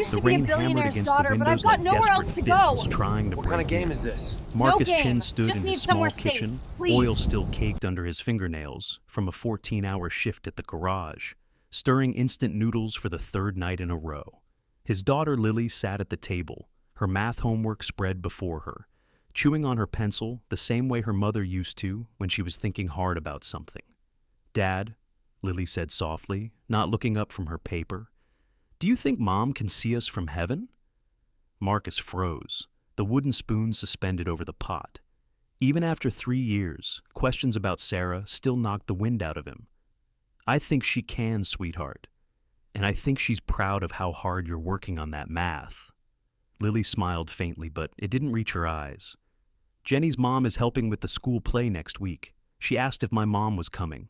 used The to be a rain hammered billionaire's against the daughter, but windows I've got like nowhere desperate else to go. fists trying to What break kind of game in. is this? Marcus' No game. chin stood Just in need his small somewhere safe, kitchen, please. oil still caked under his fingernails from a 14-hour shift at the garage, stirring instant noodles for the third night in a row. His daughter Lily sat at the table, her math homework spread before her, chewing on her pencil the same way her mother used to when she was thinking hard about something. "Dad," Lily said softly, not looking up from her paper, "do you think Mom can see us from heaven?" Marcus froze, the wooden spoon suspended over the pot. Even after 3 years, questions about Sarah still knocked the wind out of him. "I think she can, sweetheart. And I think she's proud of how hard you're working on that math." Lily smiled faintly, but it didn't reach her eyes. "Jenny's mom is helping with the school play next week. She asked if my mom was coming."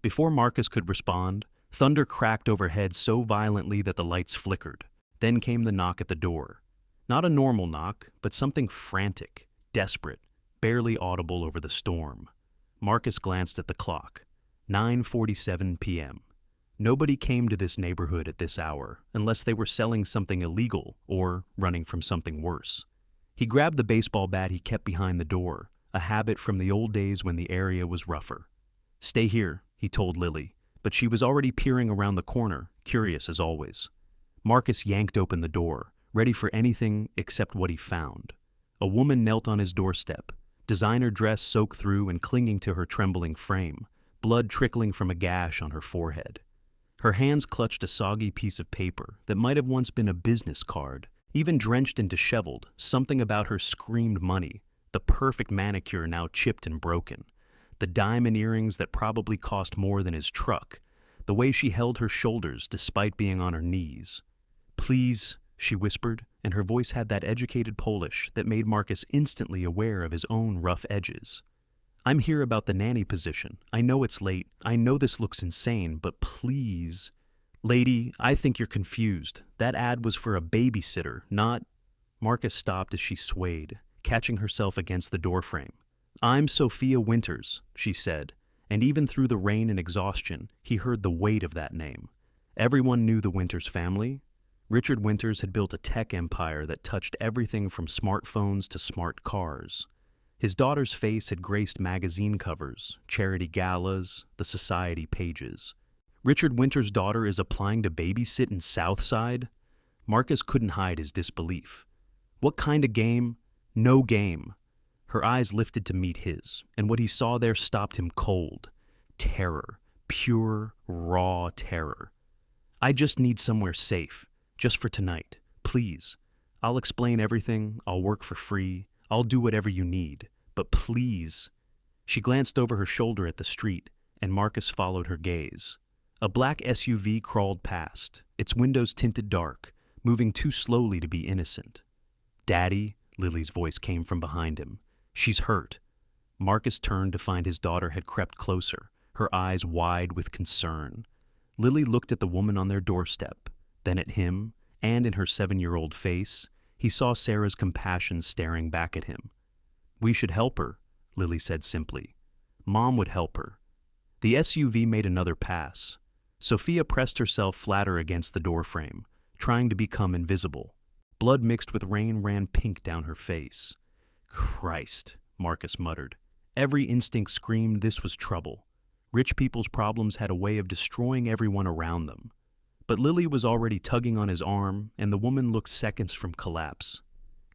Before Marcus could respond, thunder cracked overhead so violently that the lights flickered. Then came the knock at the door. Not a normal knock, but something frantic, desperate, barely audible over the storm. Marcus glanced at the clock. 9:47 p.m. Nobody came to this neighborhood at this hour unless they were selling something illegal or running from something worse. He grabbed the baseball bat he kept behind the door, a habit from the old days when the area was rougher. "Stay here," he told Lily, but she was already peering around the corner, curious as always. Marcus yanked open the door, ready for anything except what he found. A woman knelt on his doorstep, designer dress soaked through and clinging to her trembling frame, blood trickling from a gash on her forehead. Her hands clutched a soggy piece of paper that might have once been a business card. Even drenched and disheveled, something about her screamed money, the perfect manicure now chipped and broken, the diamond earrings that probably cost more than his truck, the way she held her shoulders despite being on her knees. "Please," she whispered, and her voice had that educated Polish that made Marcus instantly aware of his own rough edges. "I'm here about the nanny position. I know it's late. I know this looks insane, but please." "Lady, I think you're confused. That ad was for a babysitter, not—" Marcus stopped as she swayed, catching herself against the doorframe. "I'm Sophia Winters," she said, and even through the rain and exhaustion, he heard the weight of that name. Everyone knew the Winters family. Richard Winters had built a tech empire that touched everything from smartphones to smart cars. His daughter's face had graced magazine covers, charity galas, the society pages. Richard Winters' daughter is applying to babysit in Southside? Marcus couldn't hide his disbelief. What kind of game? No game. Her eyes lifted to meet his, and what he saw there stopped him cold. Terror. Pure, raw terror. "I just need somewhere safe. Just for tonight. Please. I'll explain everything. I'll work for free. I'll do whatever you need. But please." She glanced over her shoulder at the street, and Marcus followed her gaze. A black SUV crawled past, its windows tinted dark, moving too slowly to be innocent. "Daddy," Lily's voice came from behind him. "She's hurt." Marcus turned to find his daughter had crept closer, her eyes wide with concern. Lily looked at the woman on their doorstep, then at him, and in her 7-year-old face, he saw Sarah's compassion staring back at him. "We should help her," Lily said simply. "Mom would help her." The SUV made another pass. Sophia pressed herself flatter against the doorframe, trying to become invisible. Blood mixed with rain ran pink down her face. "Christ," Marcus muttered. Every instinct screamed this was trouble. Rich people's problems had a way of destroying everyone around them. But Lily was already tugging on his arm, and the woman looked seconds from collapse.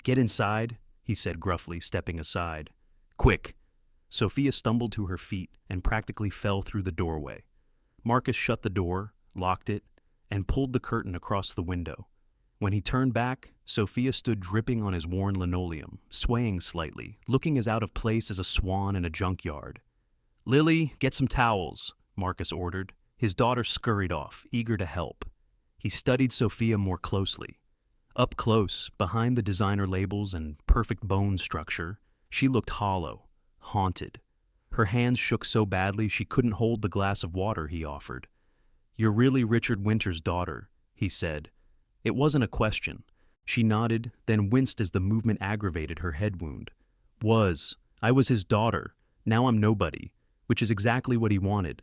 "Get inside," he said gruffly, stepping aside. "Quick." Sophia stumbled to her feet and practically fell through the doorway. Marcus shut the door, locked it, and pulled the curtain across the window. When he turned back, Sophia stood dripping on his worn linoleum, swaying slightly, looking as out of place as a swan in a junkyard. "Lily, get some towels," Marcus ordered. His daughter scurried off, eager to help. He studied Sophia more closely. Up close, behind the designer labels and perfect bone structure, she looked hollow, haunted. Her hands shook so badly she couldn't hold the glass of water he offered. "You're really Richard Winters' daughter," he said. It wasn't a question. She nodded, then winced as the movement aggravated her head wound. I was his daughter. Now I'm nobody," which is exactly what he wanted.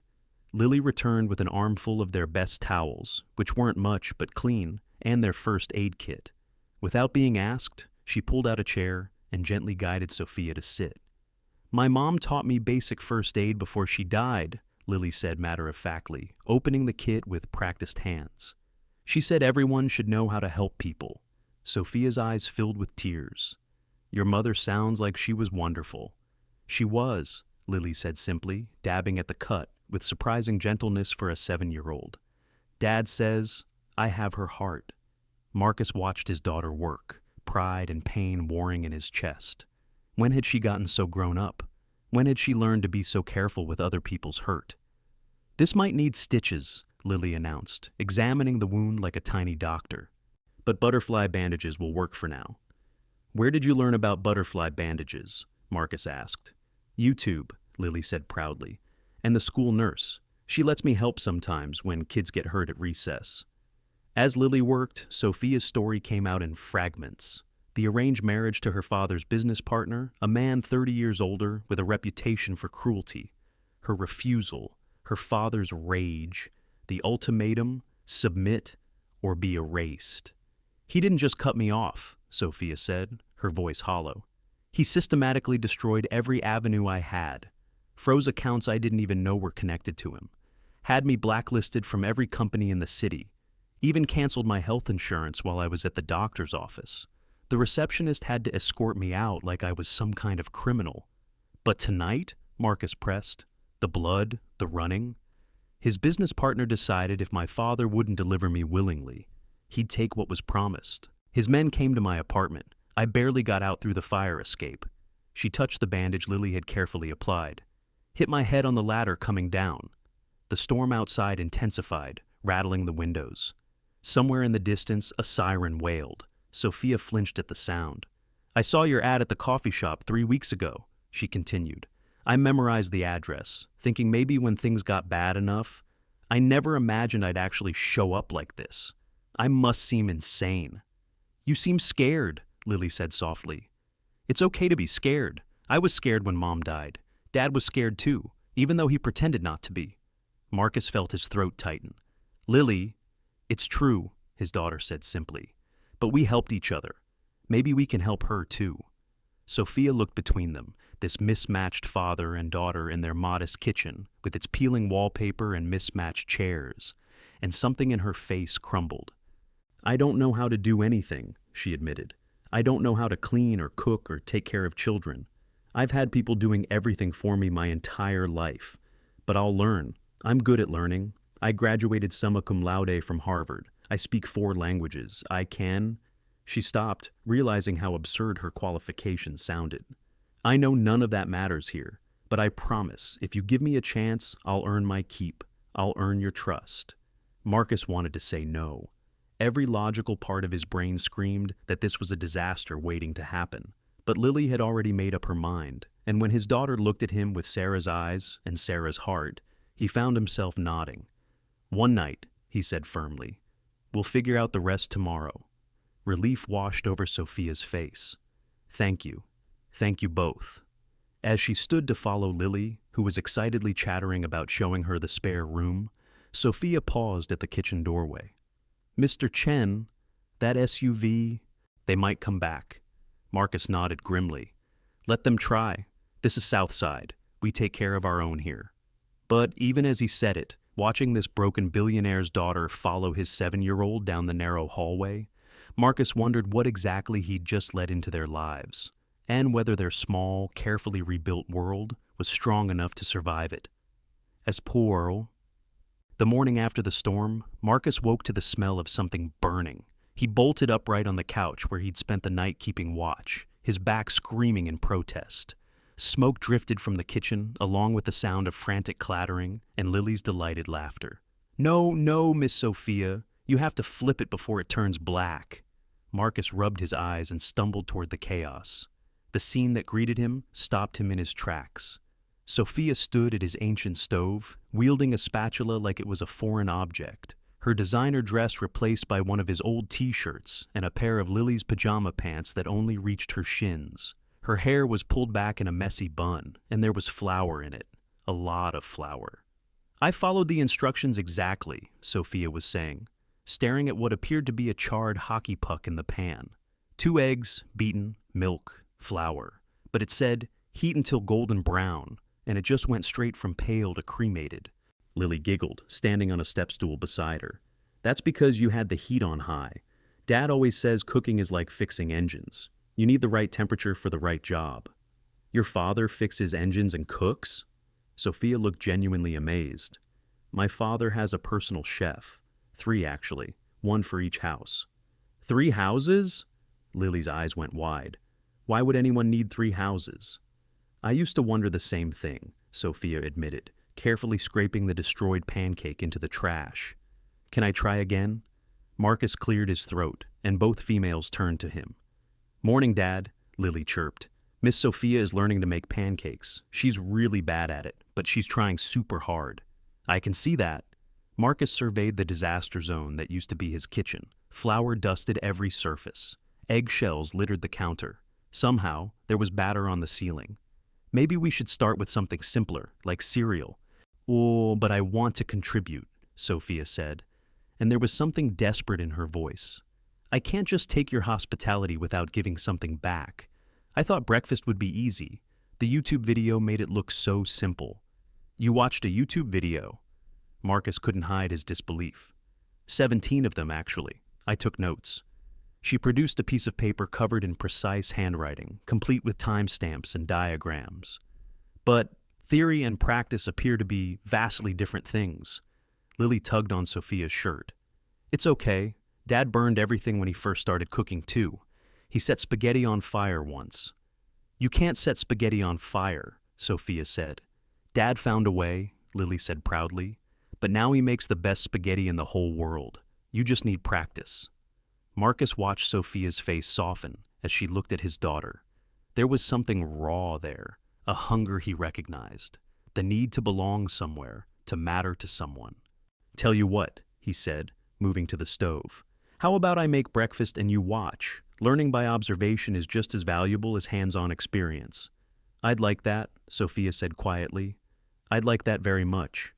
Lily returned with an armful of their best towels, which weren't much but clean, and their first aid kit. Without being asked, she pulled out a chair and gently guided Sophia to sit. "My mom taught me basic first aid before she died," Lily said matter-of-factly, opening the kit with practiced hands. "She said everyone should know how to help people." Sophia's eyes filled with tears. "Your mother sounds like she was wonderful." "She was," Lily said simply, dabbing at the cut with surprising gentleness for a 7-year-old. "Dad says I have her heart." Marcus watched his daughter work, pride and pain warring in his chest. When had she gotten so grown up? When had she learned to be so careful with other people's hurt? "This might need stitches," Lily announced, examining the wound like a tiny doctor. "But butterfly bandages will work for now." "Where did you learn about butterfly bandages?" Marcus asked. "YouTube," Lily said proudly. "And the school nurse. She lets me help sometimes when kids get hurt at recess." As Lily worked, Sophia's story came out in fragments. The arranged marriage to her father's business partner, a man 30 years older with a reputation for cruelty. Her refusal, her father's rage, the ultimatum, submit or be erased. "He didn't just cut me off," Sophia said, her voice hollow. "He systematically destroyed every avenue I had, froze accounts I didn't even know were connected to him, had me blacklisted from every company in the city, even canceled my health insurance while I was at the doctor's office. The receptionist had to escort me out like I was some kind of criminal." "But tonight," Marcus pressed, "the blood, the running." "His business partner decided if my father wouldn't deliver me willingly, he'd take what was promised. His men came to my apartment. I barely got out through the fire escape." She touched the bandage Lily had carefully applied. "Hit my head on the ladder coming down." The storm outside intensified, rattling the windows. Somewhere in the distance, a siren wailed. Sophia flinched at the sound. "I saw your ad at the coffee shop 3 weeks ago," she continued. "I memorized the address, thinking maybe when things got bad enough. I never imagined I'd actually show up like this. I must seem insane." "You seem scared," Lily said softly. "It's okay to be scared. I was scared when Mom died. Dad was scared too, even though he pretended not to be." Marcus felt his throat tighten. "Lily, it's true," his daughter said simply. "But we helped each other. Maybe we can help her too." Sophia looked between them, this mismatched father and daughter in their modest kitchen, with its peeling wallpaper and mismatched chairs, and something in her face crumbled. "I don't know how to do anything," she admitted. "I don't know how to clean or cook or take care of children. I've had people doing everything for me my entire life. But I'll learn. I'm good at learning. I graduated summa cum laude from Harvard. I speak 4 languages. I can—" She stopped, realizing how absurd her qualifications sounded. "I know none of that matters here, but I promise, if you give me a chance, I'll earn my keep. I'll earn your trust." Marcus wanted to say no. Every logical part of his brain screamed that this was a disaster waiting to happen. But Lily had already made up her mind, and when his daughter looked at him with Sarah's eyes and Sarah's heart, he found himself nodding. "One night," he said firmly. "We'll figure out the rest tomorrow." Relief washed over Sophia's face. "Thank you. Thank you both." As she stood to follow Lily, who was excitedly chattering about showing her the spare room, Sophia paused at the kitchen doorway. "Mr. Chen, that SUV—" "They might come back." Marcus nodded grimly. "Let them try. This is Southside. We take care of our own here." But even as he said it, watching this broken billionaire's daughter follow his 7-year-old down the narrow hallway, Marcus wondered what exactly he'd just let into their lives, and whether their small, carefully rebuilt world was strong enough to survive it. As poor. The morning after the storm, Marcus woke to the smell of something burning. He bolted upright on the couch where he'd spent the night keeping watch, his back screaming in protest. Smoke drifted from the kitchen, along with the sound of frantic clattering and Lily's delighted laughter. "No, no, Miss Sophia. You have to flip it before it turns black." Marcus rubbed his eyes and stumbled toward the chaos. The scene that greeted him stopped him in his tracks. Sophia stood at his ancient stove, wielding a spatula like it was a foreign object, her designer dress replaced by one of his old t-shirts and a pair of Lily's pajama pants that only reached her shins. Her hair was pulled back in a messy bun, and there was flour in it. A lot of flour. "I followed the instructions exactly," Sophia was saying. staring at what appeared to be a charred hockey puck in the pan. 2 eggs, beaten, milk, flour. But it said, heat until golden brown, and it just went straight from pale to cremated. Lily giggled, standing on a step stool beside her. That's because you had the heat on high. Dad always says cooking is like fixing engines. You need the right temperature for the right job. Your father fixes engines and cooks? Sophia looked genuinely amazed. My father has a personal chef. 3, actually. 1 for each house. 3 houses? Lily's eyes went wide. Why would anyone need 3 houses? I used to wonder the same thing, Sophia admitted, carefully scraping the destroyed pancake into the trash. Can I try again? Marcus cleared his throat, and both females turned to him. Morning, Dad, Lily chirped. Miss Sophia is learning to make pancakes. She's really bad at it, but she's trying super hard. I can see that. Marcus surveyed the disaster zone that used to be his kitchen. Flour dusted every surface. Eggshells littered the counter. Somehow, there was batter on the ceiling. Maybe we should start with something simpler, like cereal. Oh, but I want to contribute, Sophia said, and there was something desperate in her voice. I can't just take your hospitality without giving something back. I thought breakfast would be easy. The YouTube video made it look so simple. You watched a YouTube video? Marcus couldn't hide his disbelief. 17 of them, actually. I took notes. She produced a piece of paper covered in precise handwriting, complete with timestamps and diagrams. But theory and practice appear to be vastly different things. Lily tugged on Sophia's shirt. It's okay. Dad burned everything when he first started cooking, too. He set spaghetti on fire once. You can't set spaghetti on fire, Sophia said. Dad found a way, Lily said proudly. But now he makes the best spaghetti in the whole world. You just need practice. Marcus watched Sophia's face soften as she looked at his daughter. There was something raw there, a hunger he recognized, the need to belong somewhere, to matter to someone. Tell you what, he said, moving to the stove. How about I make breakfast and you watch? Learning by observation is just as valuable as hands-on experience. I'd like that, Sophia said quietly. I'd like that very much.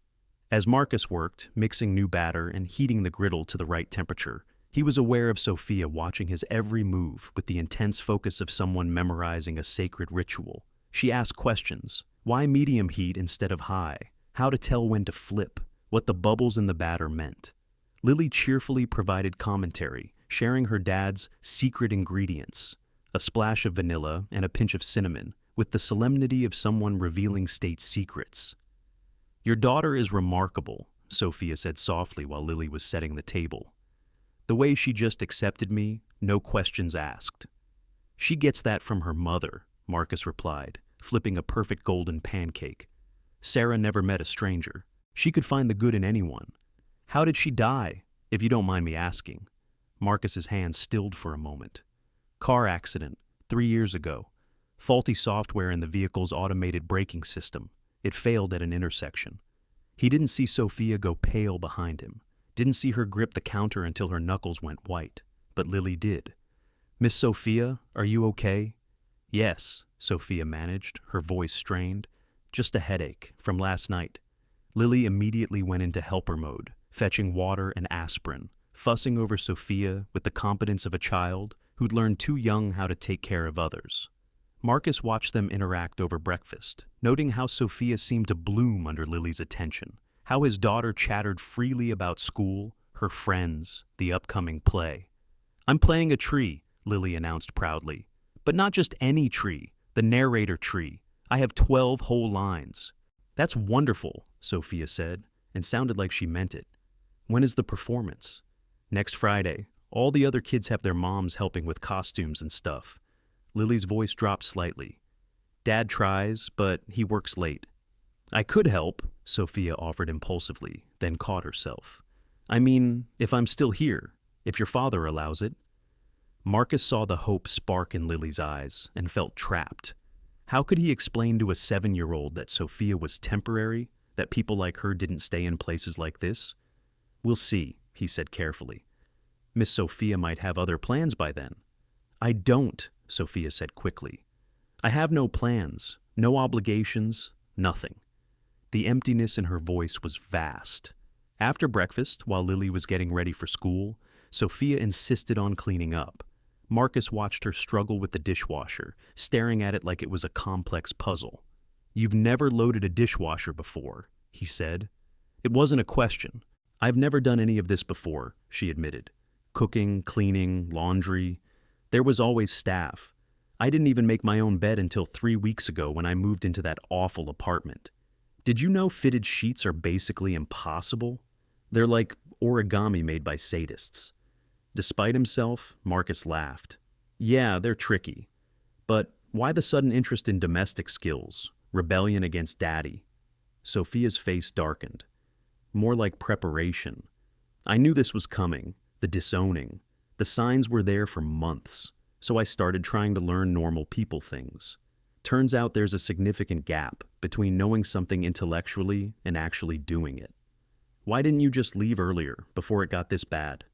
As Marcus worked, mixing new batter and heating the griddle to the right temperature, he was aware of Sophia watching his every move with the intense focus of someone memorizing a sacred ritual. She asked questions. Why medium heat instead of high? How to tell when to flip? What the bubbles in the batter meant? Lily cheerfully provided commentary, sharing her dad's secret ingredients, a splash of vanilla and a pinch of cinnamon, with the solemnity of someone revealing state secrets. Your daughter is remarkable, Sophia said softly while Lily was setting the table. The way she just accepted me, no questions asked. She gets that from her mother, Marcus replied, flipping a perfect golden pancake. Sarah never met a stranger. She could find the good in anyone. How did she die, if you don't mind me asking? Marcus's hand stilled for a moment. Car accident, 3 years ago. Faulty software in the vehicle's automated braking system. It failed at an intersection. He didn't see Sophia go pale behind him. Didn't see her grip the counter until her knuckles went white. But Lily did. Miss Sophia, are you okay? Yes, Sophia managed, her voice strained. Just a headache from last night. Lily immediately went into helper mode, fetching water and aspirin, fussing over Sophia with the competence of a child who'd learned too young how to take care of others. Marcus watched them interact over breakfast, noting how Sophia seemed to bloom under Lily's attention, how his daughter chattered freely about school, her friends, the upcoming play. I'm playing a tree, Lily announced proudly. But not just any tree, the narrator tree. I have 12 whole lines. That's wonderful, Sophia said, and sounded like she meant it. When is the performance? Next Friday. All the other kids have their moms helping with costumes and stuff. Lily's voice dropped slightly. Dad tries, but he works late. I could help, Sophia offered impulsively, then caught herself. I mean, if I'm still here, if your father allows it. Marcus saw the hope spark in Lily's eyes and felt trapped. How could he explain to a 7-year-old that Sophia was temporary, that people like her didn't stay in places like this? We'll see, he said carefully. Miss Sophia might have other plans by then. I don't, Sophia said quickly. I have no plans, no obligations, nothing. The emptiness in her voice was vast. After breakfast, while Lily was getting ready for school, Sophia insisted on cleaning up. Marcus watched her struggle with the dishwasher, staring at it like it was a complex puzzle. "You've never loaded a dishwasher before," he said. It wasn't a question. "I've never done any of this before," she admitted. Cooking, cleaning, laundry. There was always staff. I didn't even make my own bed until 3 weeks ago when I moved into that awful apartment. Did you know fitted sheets are basically impossible? They're like origami made by sadists. Despite himself, Marcus laughed. "Yeah, they're tricky. But why the sudden interest in domestic skills? Rebellion against daddy?" Sophia's face darkened. "More like preparation. I knew this was coming, the disowning. The signs were there for months, so I started trying to learn normal people things. Turns out there's a significant gap between knowing something intellectually and actually doing it. Why didn't you just leave earlier, before it got this bad?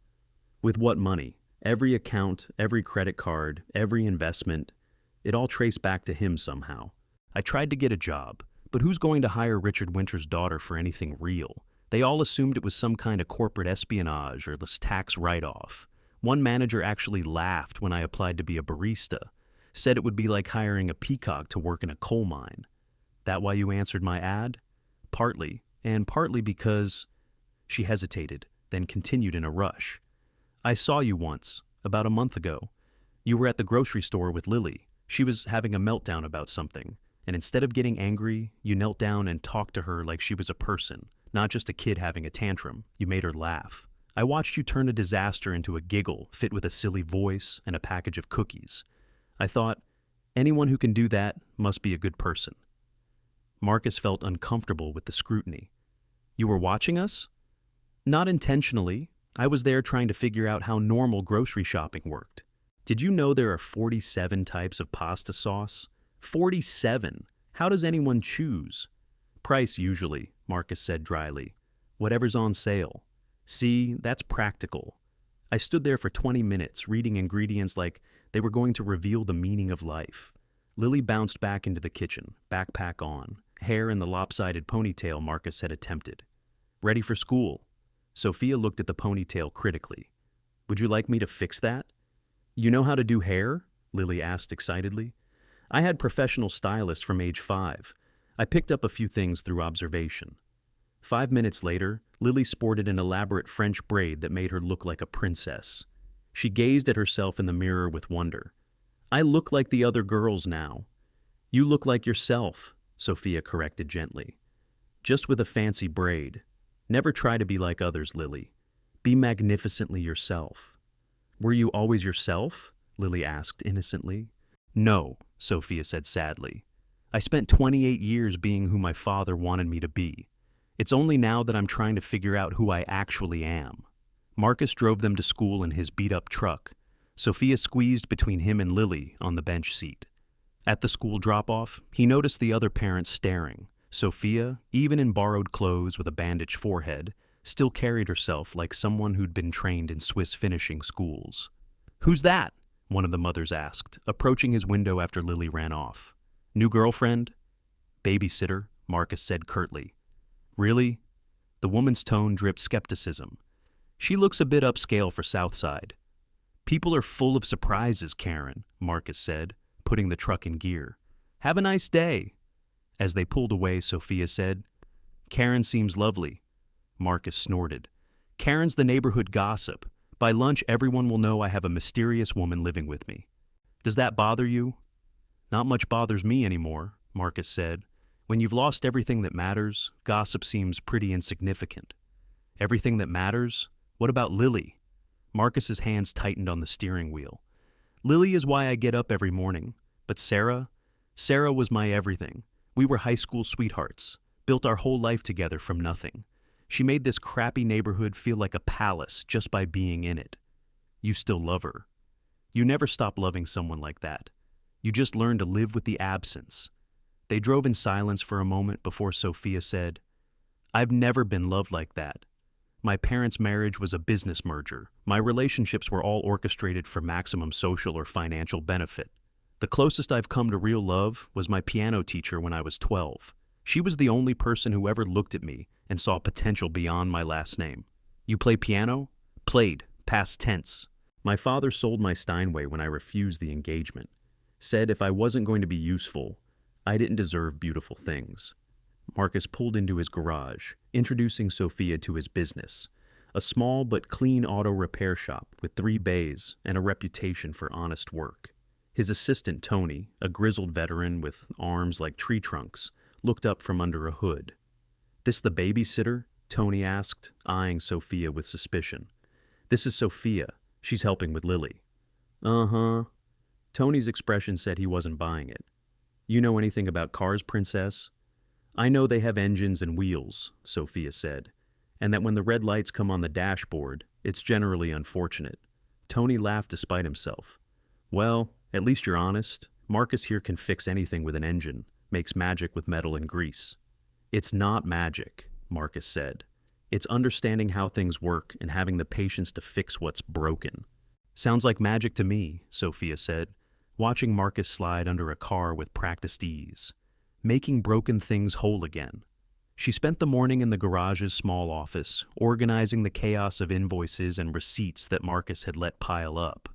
With what money? Every account, every credit card, every investment, it all traced back to him somehow. I tried to get a job, but who's going to hire Richard Winter's daughter for anything real? They all assumed it was some kind of corporate espionage or this tax write-off. One manager actually laughed when I applied to be a barista, said it would be like hiring a peacock to work in a coal mine. That why you answered my ad? Partly, and partly because..." She hesitated, then continued in a rush. "I saw you once, about a month ago. You were at the grocery store with Lily. She was having a meltdown about something, and instead of getting angry, you knelt down and talked to her like she was a person, not just a kid having a tantrum. You made her laugh. I watched you turn a disaster into a giggle fit with a silly voice and a package of cookies. I thought, anyone who can do that must be a good person." Marcus felt uncomfortable with the scrutiny. "You were watching us?" "Not intentionally. I was there trying to figure out how normal grocery shopping worked. Did you know there are 47 types of pasta sauce? 47! How does anyone choose?" "Price usually," Marcus said dryly. "Whatever's on sale. See, that's practical." I stood there for 20 minutes reading ingredients like they were going to reveal the meaning of life. Lily bounced back into the kitchen, backpack on, hair in the lopsided ponytail Marcus had attempted. "Ready for school?" Sophia looked at the ponytail critically. "Would you like me to fix that?" "You know how to do hair?" Lily asked excitedly. "I had professional stylists from age 5. I picked up a few things through observation." 5 minutes later, Lily sported an elaborate French braid that made her look like a princess. She gazed at herself in the mirror with wonder. "I look like the other girls now." "You look like yourself," Sophia corrected gently. "Just with a fancy braid. Never try to be like others, Lily. Be magnificently yourself." "Were you always yourself?" Lily asked innocently. "No," Sophia said sadly. "I spent 28 years being who my father wanted me to be. It's only now that I'm trying to figure out who I actually am." Marcus drove them to school in his beat-up truck. Sophia squeezed between him and Lily on the bench seat. At the school drop-off, he noticed the other parents staring. Sophia, even in borrowed clothes with a bandaged forehead, still carried herself like someone who'd been trained in Swiss finishing schools. "Who's that?" one of the mothers asked, approaching his window after Lily ran off. "New girlfriend?" "Babysitter," Marcus said curtly. "Really?" The woman's tone dripped skepticism. "She looks a bit upscale for Southside." "People are full of surprises, Karen," Marcus said, putting the truck in gear. "Have a nice day." As they pulled away, Sophia said, "Karen seems lovely." Marcus snorted. "Karen's the neighborhood gossip. By lunch, everyone will know I have a mysterious woman living with me." "Does that bother you?" "Not much bothers me anymore," Marcus said. "When you've lost everything that matters, gossip seems pretty insignificant." "Everything that matters? What about Lily?" Marcus's hands tightened on the steering wheel. "Lily is why I get up every morning. But Sarah was my everything. We were high school sweethearts, built our whole life together from nothing. She made this crappy neighborhood feel like a palace just by being in it." "You still love her." "You never stop loving someone like that. You just learn to live with the absence." They drove in silence for a moment before Sophia said, "I've never been loved like that. My parents' marriage was a business merger. My relationships were all orchestrated for maximum social or financial benefit. The closest I've come to real love was my piano teacher when I was 12. She was the only person who ever looked at me and saw potential beyond my last name. You play piano? Played, past tense. My father sold my Steinway when I refused the engagement. Said if I wasn't going to be useful, I didn't deserve beautiful things. Marcus pulled into his garage, introducing Sophia to his business, a small but clean auto repair shop with 3 bays and a reputation for honest work. His assistant, Tony, a grizzled veteran with arms like tree trunks, looked up from under a hood. "This the babysitter?" Tony asked, eyeing Sophia with suspicion. "This is Sophia. She's helping with Lily." "Uh-huh." Tony's expression said he wasn't buying it. "You know anything about cars, Princess?" "I know they have engines and wheels," Sophia said, "and that when the red lights come on the dashboard, it's generally unfortunate." Tony laughed despite himself. "Well, at least you're honest. Marcus here can fix anything with an engine, makes magic with metal and grease." "It's not magic," Marcus said. "It's understanding how things work and having the patience to fix what's broken." "Sounds like magic to me," Sophia said, watching Marcus slide under a car with practiced ease. Making broken things whole again. She spent the morning in the garage's small office, organizing the chaos of invoices and receipts that Marcus had let pile up.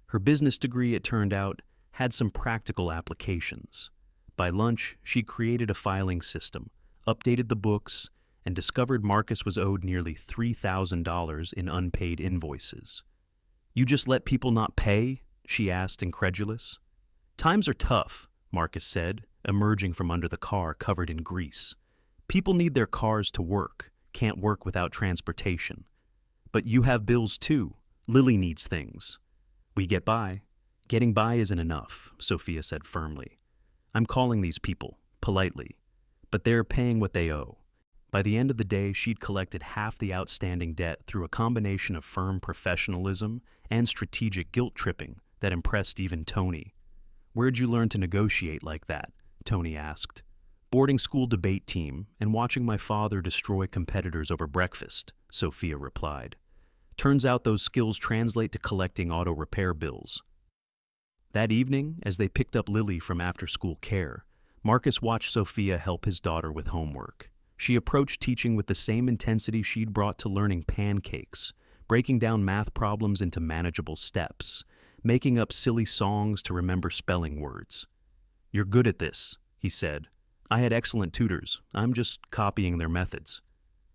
Her business degree, it turned out, had some practical applications. By lunch, she created a filing system, updated the books, and discovered Marcus was owed nearly $3,000 in unpaid invoices. "You just let people not pay?" she asked, incredulous. "Times are tough," Marcus said, emerging from under the car covered in grease. "People need their cars to work, can't work without transportation. But you have bills too. Lily needs things." "We get by." "Getting by isn't enough," Sophia said firmly. "I'm calling these people, politely, but they're paying what they owe." By the end of the day, she'd collected half the outstanding debt through a combination of firm professionalism and strategic guilt-tripping that impressed even Tony. "Where'd you learn to negotiate like that?" Tony asked. "Boarding school debate team and watching my father destroy competitors over breakfast," Sophia replied. "Turns out those skills translate to collecting auto repair bills." That evening, as they picked up Lily from after-school care, Marcus watched Sophia help his daughter with homework. She approached teaching with the same intensity she'd brought to learning pancakes, breaking down math problems into manageable steps, making up silly songs to remember spelling words. "You're good at this," he said. "I had excellent tutors. I'm just copying their methods."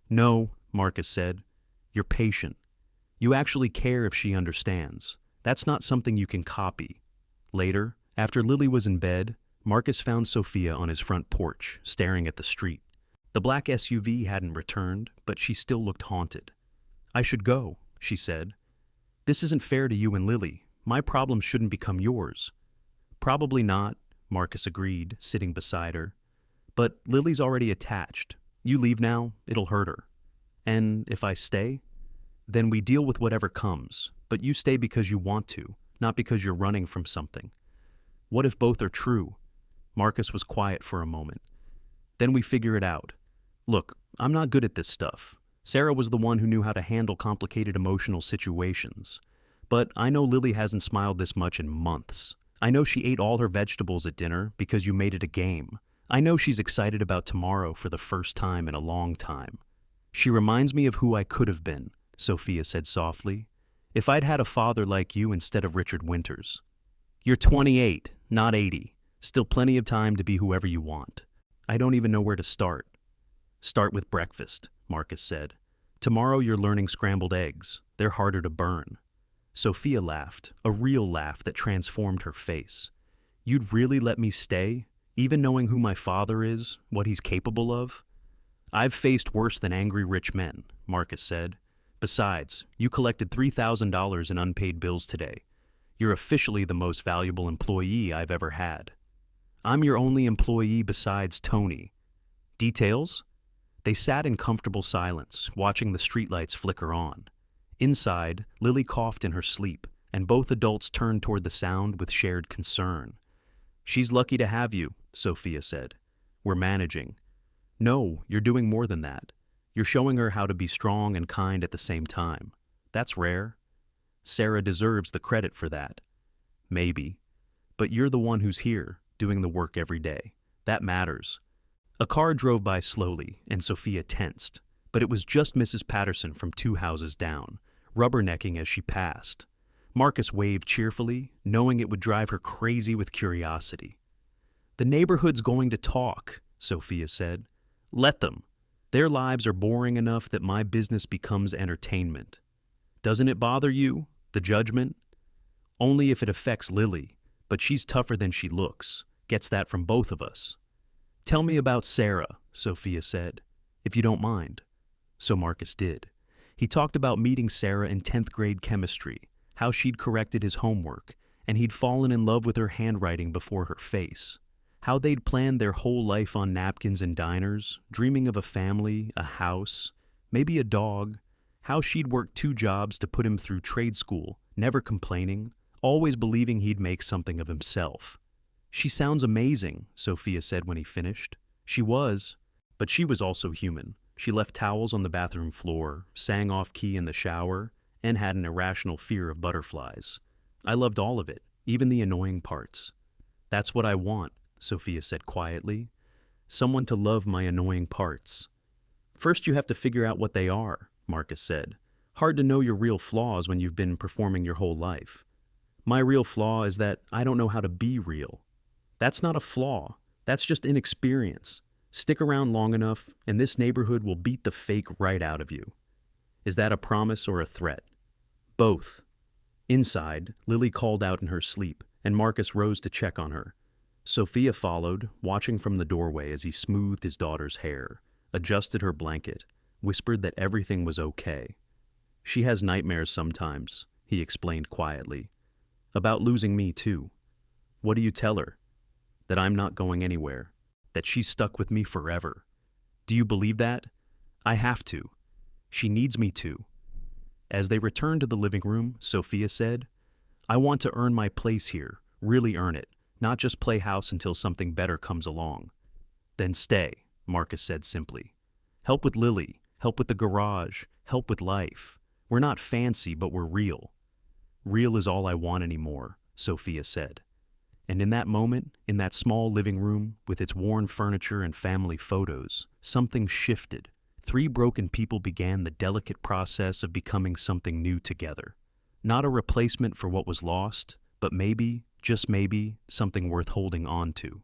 "No," Marcus said. "You're patient. You actually care if she understands. That's not something you can copy." Later, after Lily was in bed, Marcus found Sophia on his front porch, staring at the street. The black SUV hadn't returned, but she still looked haunted. "I should go," she said. "This isn't fair to you and Lily. My problems shouldn't become yours." "Probably not," Marcus agreed, sitting beside her. "But Lily's already attached. You leave now, it'll hurt her. And if I stay, then we deal with whatever comes, but you stay because you want to, not because you're running from something." "What if both are true?" Marcus was quiet for a moment. "Then we figure it out. Look, I'm not good at this stuff. Sarah was the one who knew how to handle complicated emotional situations. But I know Lily hasn't smiled this much in months. I know she ate all her vegetables at dinner because you made it a game. I know she's excited about tomorrow for the first time in a long time. She reminds me of who I could have been," Sophia said softly, "if I'd had a father like you instead of Richard Winters." "You're 28, not 80. Still plenty of time to be whoever you want." "I don't even know where to start." "Start with breakfast," Marcus said. "Tomorrow you're learning scrambled eggs. They're harder to burn." Sophia laughed, a real laugh that transformed her face. "You'd really let me stay, even knowing who my father is, what he's capable of?" "I've faced worse than angry rich men," Marcus said. "Besides, you collected $3,000 in unpaid bills today. You're officially the most valuable employee I've ever had." "I'm your only employee besides Tony." "Details?" They sat in comfortable silence, watching the streetlights flicker on. Inside, Lily coughed in her sleep, and both adults turned toward the sound with shared concern. "She's lucky to have you," Sophia said. "We're managing." "No, you're doing more than that. You're showing her how to be strong and kind at the same time. That's rare." "Sarah deserves the credit for that." "Maybe. But you're the one who's here, doing the work every day. That matters." A car drove by slowly, and Sophia tensed. but it was just Mrs. Patterson from 2 houses down, rubbernecking as she passed. Marcus waved cheerfully, knowing it would drive her crazy with curiosity. "The neighborhood's going to talk," Sophia said. "Let them. Their lives are boring enough that my business becomes entertainment. Doesn't it bother you, the judgment?" "Only if it affects Lily, but she's tougher than she looks. Gets that from both of us." "Tell me about Sarah," Sophia said, "if you don't mind." So Marcus did. He talked about meeting Sarah in 10th grade chemistry, how she'd corrected his homework, and he'd fallen in love with her handwriting before her face. How they'd planned their whole life on napkins in diners, dreaming of a family, a house, maybe a dog. How she'd worked 2 jobs to put him through trade school, never complaining, always believing he'd make something of himself. "She sounds amazing," Sophia said when he finished. She was, but she was also human. She left towels on the bathroom floor, sang off-key in the shower, and had an irrational fear of butterflies. "I loved all of it, even the annoying parts." "That's what I want," Sophia said quietly. "Someone to love my annoying parts." "First you have to figure out what they are," Marcus said. "Hard to know your real flaws when you've been performing your whole life." "My real flaw is that I don't know how to be real." "That's not a flaw. That's just inexperience. Stick around long enough, and this neighborhood will beat the fake right out of you." "Is that a promise or a threat?" "Both." Inside, Lily called out in her sleep, and Marcus rose to check on her. Sophia followed, watching from the doorway as he smoothed his daughter's hair, adjusted her blanket, whispered that everything was okay. "She has nightmares sometimes," he explained quietly. "About losing me, too." "What do you tell her?" "That I'm not going anywhere. That she's stuck with me forever." "Do you believe that?" "I have to. She needs me to." As they returned to the living room, Sophia said, "I want to earn my place here, really earn it, not just play house until something better comes along." "Then stay," Marcus said simply. "Help with Lily, help with the garage, help with life. We're not fancy, but we're real." "Real is all I want anymore," Sophia said. And in that moment, in that small living room, with its worn furniture and family photos, something shifted. 3 broken people began the delicate process of becoming something new together. Not a replacement for what was lost, but maybe, just maybe, something worth holding on to.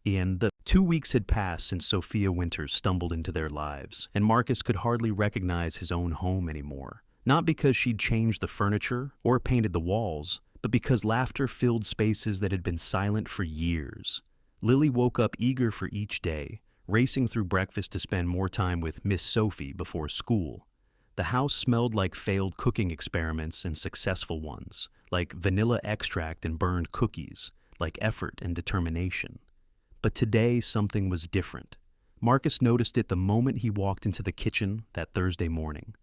And the 2 weeks had passed since Sophia Winters stumbled into their lives, and Marcus could hardly recognize his own home anymore. Not because she'd changed the furniture or painted the walls, but because laughter filled spaces that had been silent for years. Lily woke up eager for each day, racing through breakfast to spend more time with Miss Sophie before school. The house smelled like failed cooking experiments and successful ones, like vanilla extract and burned cookies, like effort and determination. But today something was different. Marcus noticed it the moment he walked into the kitchen that Thursday morning.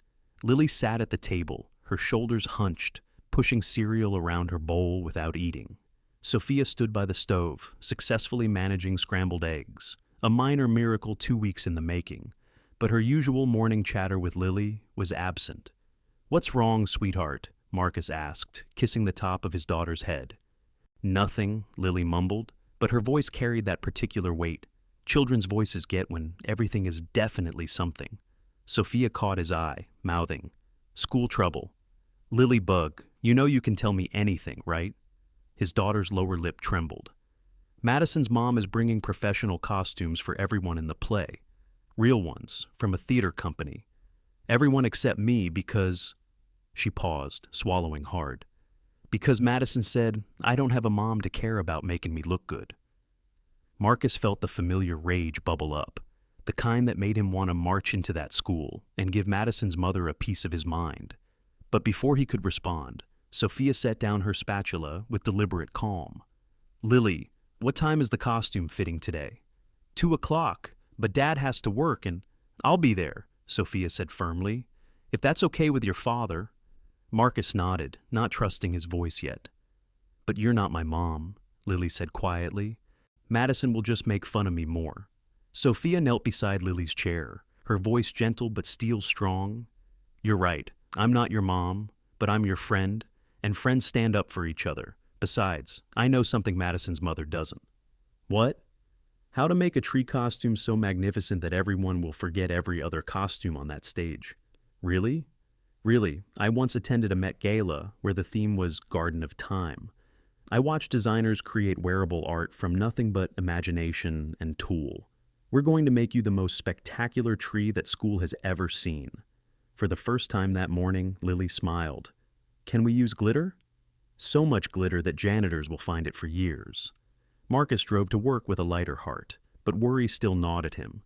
Lily sat at the table, her shoulders hunched, pushing cereal around her bowl without eating. Sophia stood by the stove, successfully managing scrambled eggs, a minor miracle 2 weeks in the making, but her usual morning chatter with Lily was absent. "What's wrong, sweetheart?" Marcus asked, kissing the top of his daughter's head. "Nothing," Lily mumbled, but her voice carried that particular weight children's voices get when everything is definitely something. Sophia caught his eye, mouthing, "School trouble." "Lily Bug, you know you can tell me anything, right?" His daughter's lower lip trembled. "Madison's mom is bringing professional costumes for everyone in the play. Real ones, from a theater company. Everyone except me because—" She paused, swallowing hard. "Because Madison said, I don't have a mom to care about making me look good." Marcus felt the familiar rage bubble up, the kind that made him want to march into that school and give Madison's mother a piece of his mind. But before he could respond, Sophia set down her spatula with deliberate calm. "Lily, what time is the costume fitting today?" 2:00, but Dad has to work and—" "I'll be there," Sophia said firmly. "If that's okay with your father." Marcus nodded, not trusting his voice yet. "But you're not my mom," Lily said quietly. "Madison will just make fun of me more." Sophia knelt beside Lily's chair, her voice gentle but steel strong. "You're right. I'm not your mom, but I'm your friend, and friends stand up for each other. Besides, I know something Madison's mother doesn't." "What?" How to make a tree costume so magnificent that everyone will forget every other costume on that stage. Really? Really, I once attended a Met Gala where the theme was Garden of Time. I watched designers create wearable art from nothing but imagination and tool. We're going to make you the most spectacular tree that school has ever seen. For the first time that morning, Lily smiled. Can we use glitter? So much glitter that janitors will find it for years. Marcus drove to work with a lighter heart, but worry still gnawed at him.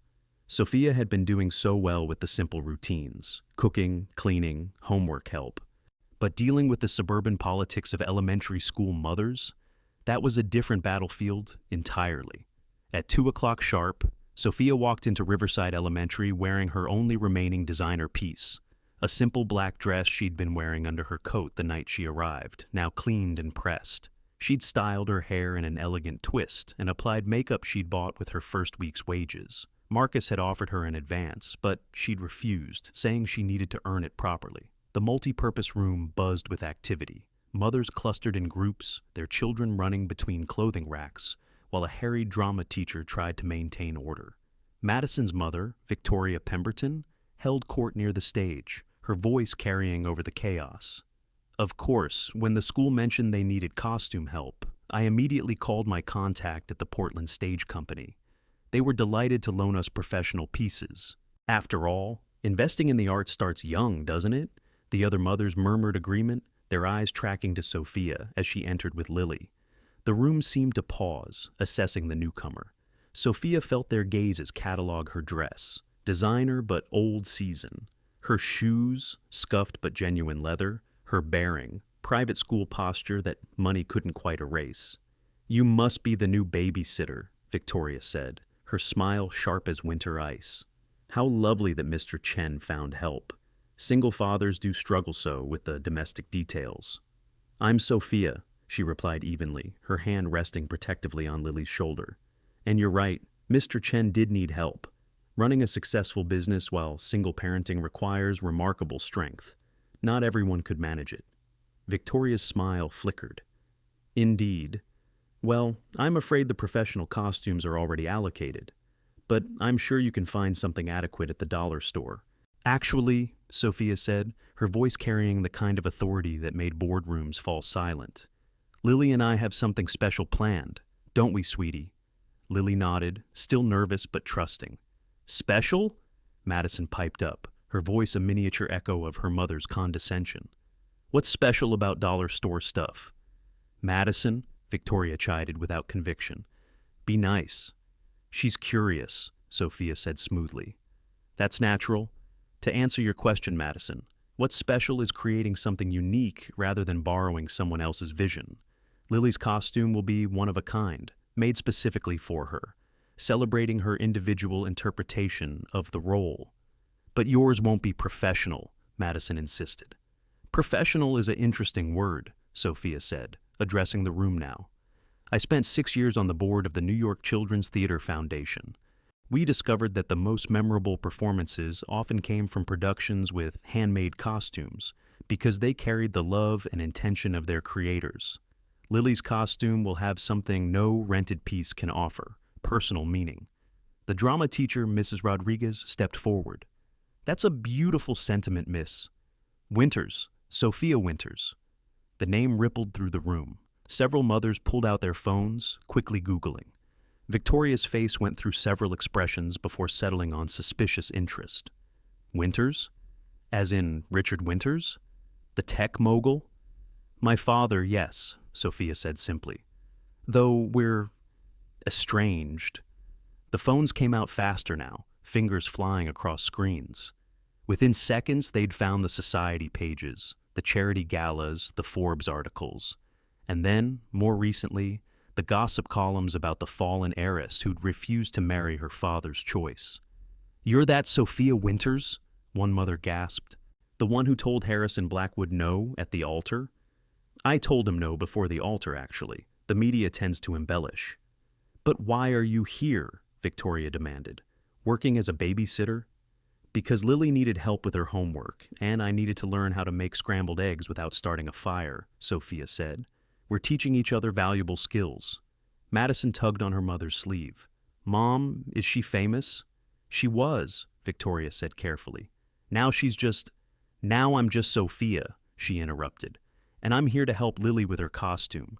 Sophia had been doing so well with the simple routines, cooking, cleaning, homework help. But dealing with the suburban politics of elementary school mothers, that was a different battlefield entirely. At 2 o'clock sharp, Sophia walked into Riverside Elementary wearing her only remaining designer piece, a simple black dress she'd been wearing under her coat the night she arrived, now cleaned and pressed. She'd styled her hair in an elegant twist and applied makeup she'd bought with her first week's wages. Marcus had offered her an advance, but she'd refused, saying she needed to earn it properly. The multi-purpose room buzzed with activity. Mothers clustered in groups, their children running between clothing racks, while a harried drama teacher tried to maintain order. Madison's mother, Victoria Pemberton, held court near the stage, her voice carrying over the chaos. Of course, when the school mentioned they needed costume help, I immediately called my contact at the Portland Stage Company. They were delighted to loan us professional pieces. After all, investing in the arts starts young, doesn't it? The other mothers murmured agreement, their eyes tracking to Sophia as she entered with Lily. The room seemed to pause, assessing the newcomer. Sophia felt their gazes catalog her dress, designer but old season, her shoes, scuffed but genuine leather, her bearing, private school posture that money couldn't quite erase. "You must be the new babysitter," Victoria said, her smile sharp as winter ice. How lovely that Mr. Chen found help. Single fathers do struggle so with the domestic details. "I'm Sophia," she replied evenly, her hand resting protectively on Lily's shoulder. "And you're right, Mr. Chen did need help. Running a successful business while single parenting requires remarkable strength. Not everyone could manage it." Victoria's smile flickered. "Indeed. Well, I'm afraid the professional costumes are already allocated, but I'm sure you can find something adequate at the dollar store." "Actually," Sophia said, her voice carrying the kind of authority that made boardrooms fall silent, "Lily and I have something special planned, don't we, sweetie?" Lily nodded, still nervous but trusting. "Special?" Madison piped up, her voice a miniature echo of her mother's condescension. "What's special about dollar store stuff?" "Madison," Victoria chided without conviction. "Be nice." "She's curious," Sophia said smoothly. "That's natural. To answer your question, Madison, what's special is creating something unique rather than borrowing someone else's vision. Lily's costume will be one of a kind, made specifically for her, celebrating her individual interpretation of the role. But yours won't be professional," Madison insisted. "Professional is an interesting word," Sophia said, addressing the room now. "I spent 6 years on the board of the New York Children's Theater Foundation. We discovered that the most memorable performances often came from productions with handmade costumes because they carried the love and intention of their creators. Lily's costume will have something no rented piece can offer, personal meaning." The drama teacher, Mrs. Rodriguez, stepped forward. "That's a beautiful sentiment, miss. Winters, Sophia Winters." The name rippled through the room. Several mothers pulled out their phones, quickly Googling. Victoria's face went through several expressions before settling on suspicious interest. "Winters? As in Richard Winters? The tech mogul?" "My father, yes," Sophia said simply. "Though we're estranged." The phones came out faster now, fingers flying across screens. Within seconds, they'd found the society pages, the charity galas, the Forbes articles. And then, more recently, the gossip columns about the fallen heiress who'd refused to marry her father's choice. "You're that Sophia Winters?" one mother gasped. "The one who told Harrison Blackwood no at the altar?" "I told him no before the altar, actually. The media tends to embellish." "But why are you here?" Victoria demanded. "Working as a babysitter?" "Because Lily needed help with her homework, and I needed to learn how to make scrambled eggs without starting a fire," Sophia said. "We're teaching each other valuable skills." Madison tugged on her mother's sleeve. Mom, is she famous? She was, Victoria said carefully. Now I'm just Sophia, she interrupted. And I'm here to help Lily with her costume.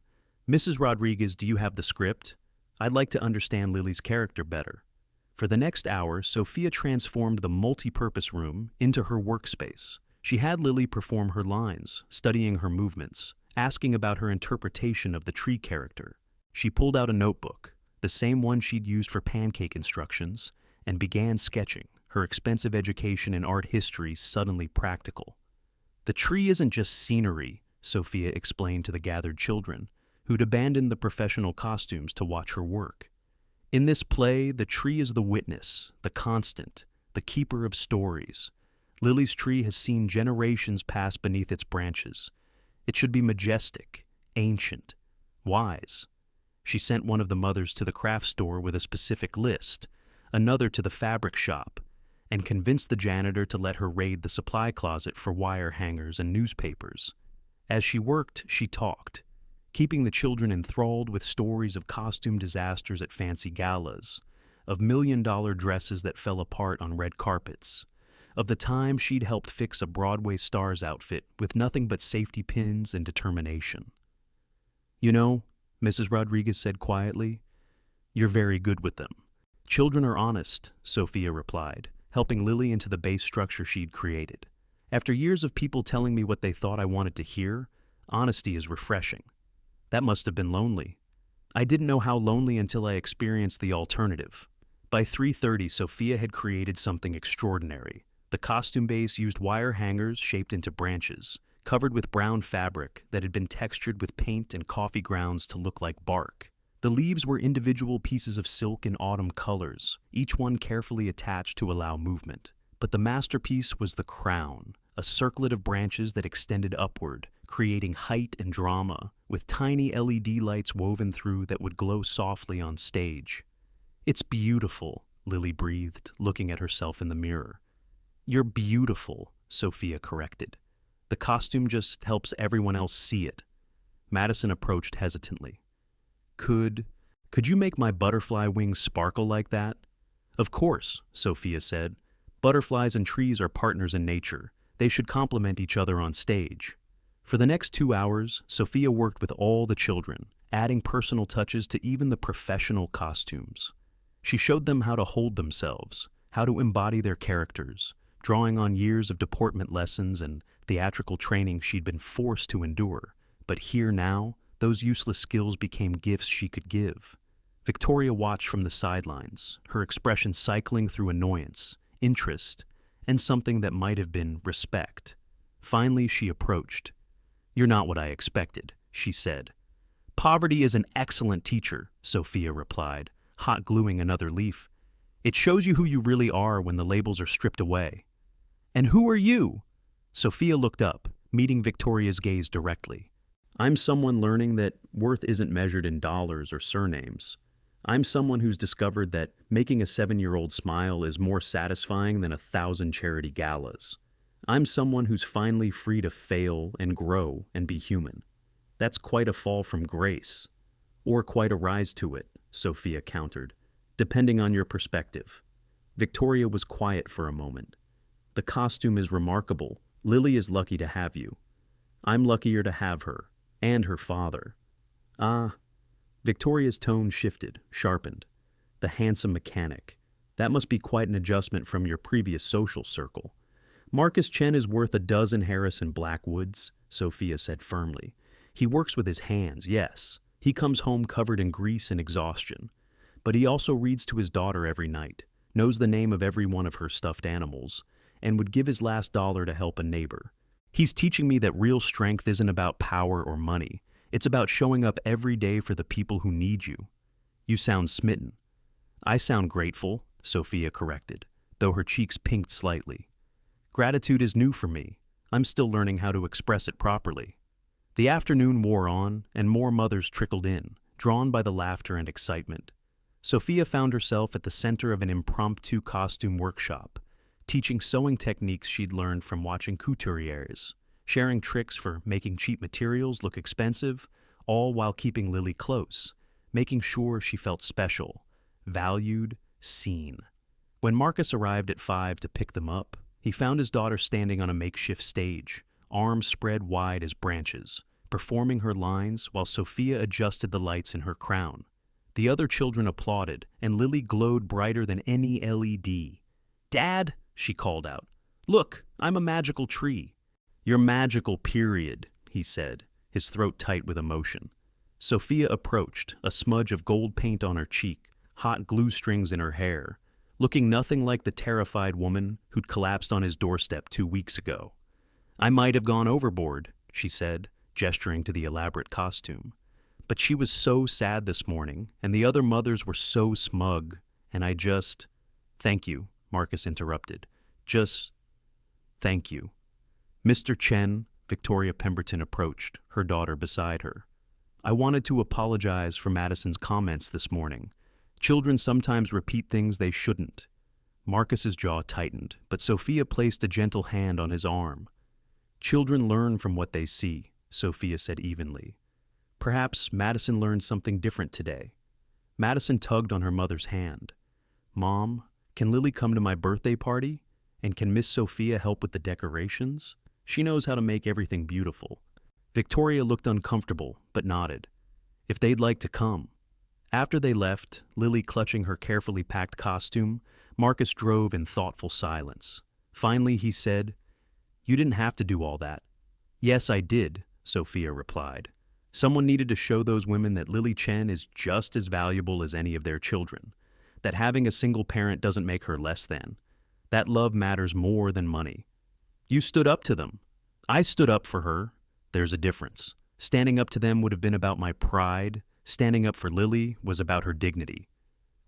Mrs. Rodriguez, do you have the script? I'd like to understand Lily's character better. For the next hour, Sophia transformed the multi-purpose room into her workspace. She had Lily perform her lines, studying her movements, asking about her interpretation of the tree character. She pulled out a notebook, the same one she'd used for pancake instructions, and began sketching, her expensive education in art history suddenly practical. The tree isn't just scenery, Sophia explained to the gathered children, who'd abandoned the professional costumes to watch her work. In this play, the tree is the witness, the constant, the keeper of stories. Lily's tree has seen generations pass beneath its branches. It should be majestic, ancient, wise. She sent one of the mothers to the craft store with a specific list, another to the fabric shop, and convinced the janitor to let her raid the supply closet for wire hangers and newspapers. As she worked, she talked, keeping the children enthralled with stories of costume disasters at fancy galas, of million-dollar dresses that fell apart on red carpets, of the time she'd helped fix a Broadway star's outfit with nothing but safety pins and determination. You know, Mrs. Rodriguez said quietly, you're very good with them. Children are honest, Sophia replied, helping Lily into the base structure she'd created. After years of people telling me what they thought I wanted to hear, honesty is refreshing. That must have been lonely. I didn't know how lonely until I experienced the alternative. By 3:30, Sophia had created something extraordinary. The costume base used wire hangers shaped into branches, covered with brown fabric that had been textured with paint and coffee grounds to look like bark. The leaves were individual pieces of silk in autumn colors, each one carefully attached to allow movement. But the masterpiece was the crown, a circlet of branches that extended upward, creating height and drama, with tiny LED lights woven through that would glow softly on stage. It's beautiful, Lily breathed, looking at herself in the mirror. You're beautiful, Sophia corrected. The costume just helps everyone else see it. Madison approached hesitantly. Could you make my butterfly wings sparkle like that? Of course, Sophia said. Butterflies and trees are partners in nature. They should complement each other on stage. For the next 2 hours, Sophia worked with all the children, adding personal touches to even the professional costumes. She showed them how to hold themselves, how to embody their characters, drawing on years of deportment lessons and theatrical training she'd been forced to endure. But here now, those useless skills became gifts she could give. Victoria watched from the sidelines, her expression cycling through annoyance, interest, and something that might have been respect. Finally, she approached. You're not what I expected, she said. Poverty is an excellent teacher, Sophia replied, hot gluing another leaf. It shows you who you really are when the labels are stripped away. And who are you? Sophia looked up, meeting Victoria's gaze directly. I'm someone learning that worth isn't measured in dollars or surnames. I'm someone who's discovered that making a 7-year-old smile is more satisfying than 1,000 charity galas. I'm someone who's finally free to fail and grow and be human. That's quite a fall from grace. Or quite a rise to it, Sophia countered, depending on your perspective. Victoria was quiet for a moment. The costume is remarkable. Lily is lucky to have you. I'm luckier to have her, and her father. Ah, Victoria's tone shifted, sharpened. The handsome mechanic. That must be quite an adjustment from your previous social circle. Marcus Chen is worth a dozen Harrison Blackwoods, Sophia said firmly. He works with his hands, yes. He comes home covered in grease and exhaustion. But he also reads to his daughter every night, knows the name of every one of her stuffed animals, and would give his last dollar to help a neighbor. He's teaching me that real strength isn't about power or money. It's about showing up every day for the people who need you. You sound smitten. I sound grateful, Sophia corrected, though her cheeks pinked slightly. Gratitude is new for me. I'm still learning how to express it properly. The afternoon wore on, and more mothers trickled in, drawn by the laughter and excitement. Sophia found herself at the center of an impromptu costume workshop, teaching sewing techniques she'd learned from watching couturiers, sharing tricks for making cheap materials look expensive, all while keeping Lily close, making sure she felt special, valued, seen. When Marcus arrived at 5 to pick them up, he found his daughter standing on a makeshift stage, arms spread wide as branches, performing her lines while Sophia adjusted the lights in her crown. The other children applauded, and Lily glowed brighter than any LED. "Dad," she called out, "look, I'm a magical tree." "You're magical, period," he said, his throat tight with emotion. Sophia approached, a smudge of gold paint on her cheek, hot glue strings in her hair, looking nothing like the terrified woman who'd collapsed on his doorstep 2 weeks ago. "I might have gone overboard," she said, gesturing to the elaborate costume. "But she was so sad this morning, and the other mothers were so smug, and I just—" "Thank you," Marcus interrupted. "Just thank you." Mr. Chen, Victoria Pemberton approached, her daughter beside her. "I wanted to apologize for Madison's comments this morning. Children sometimes repeat things they shouldn't." Marcus's jaw tightened, but Sophia placed a gentle hand on his arm. "Children learn from what they see," Sophia said evenly. Perhaps Madison learned something different today. Madison tugged on her mother's hand. "Mom, can Lily come to my birthday party? And can Miss Sophia help with the decorations? She knows how to make everything beautiful." Victoria looked uncomfortable, but nodded. "If they'd like to come." After they left, Lily clutching her carefully packed costume, Marcus drove in thoughtful silence. Finally, he said, "You didn't have to do all that." "Yes, I did," Sophia replied. "Someone needed to show those women that Lily Chen is just as valuable as any of their children, that having a single parent doesn't make her less than. That love matters more than money. You stood up to them. I stood up for her. There's a difference. Standing up to them would have been about my pride. Standing up for Lily was about her dignity.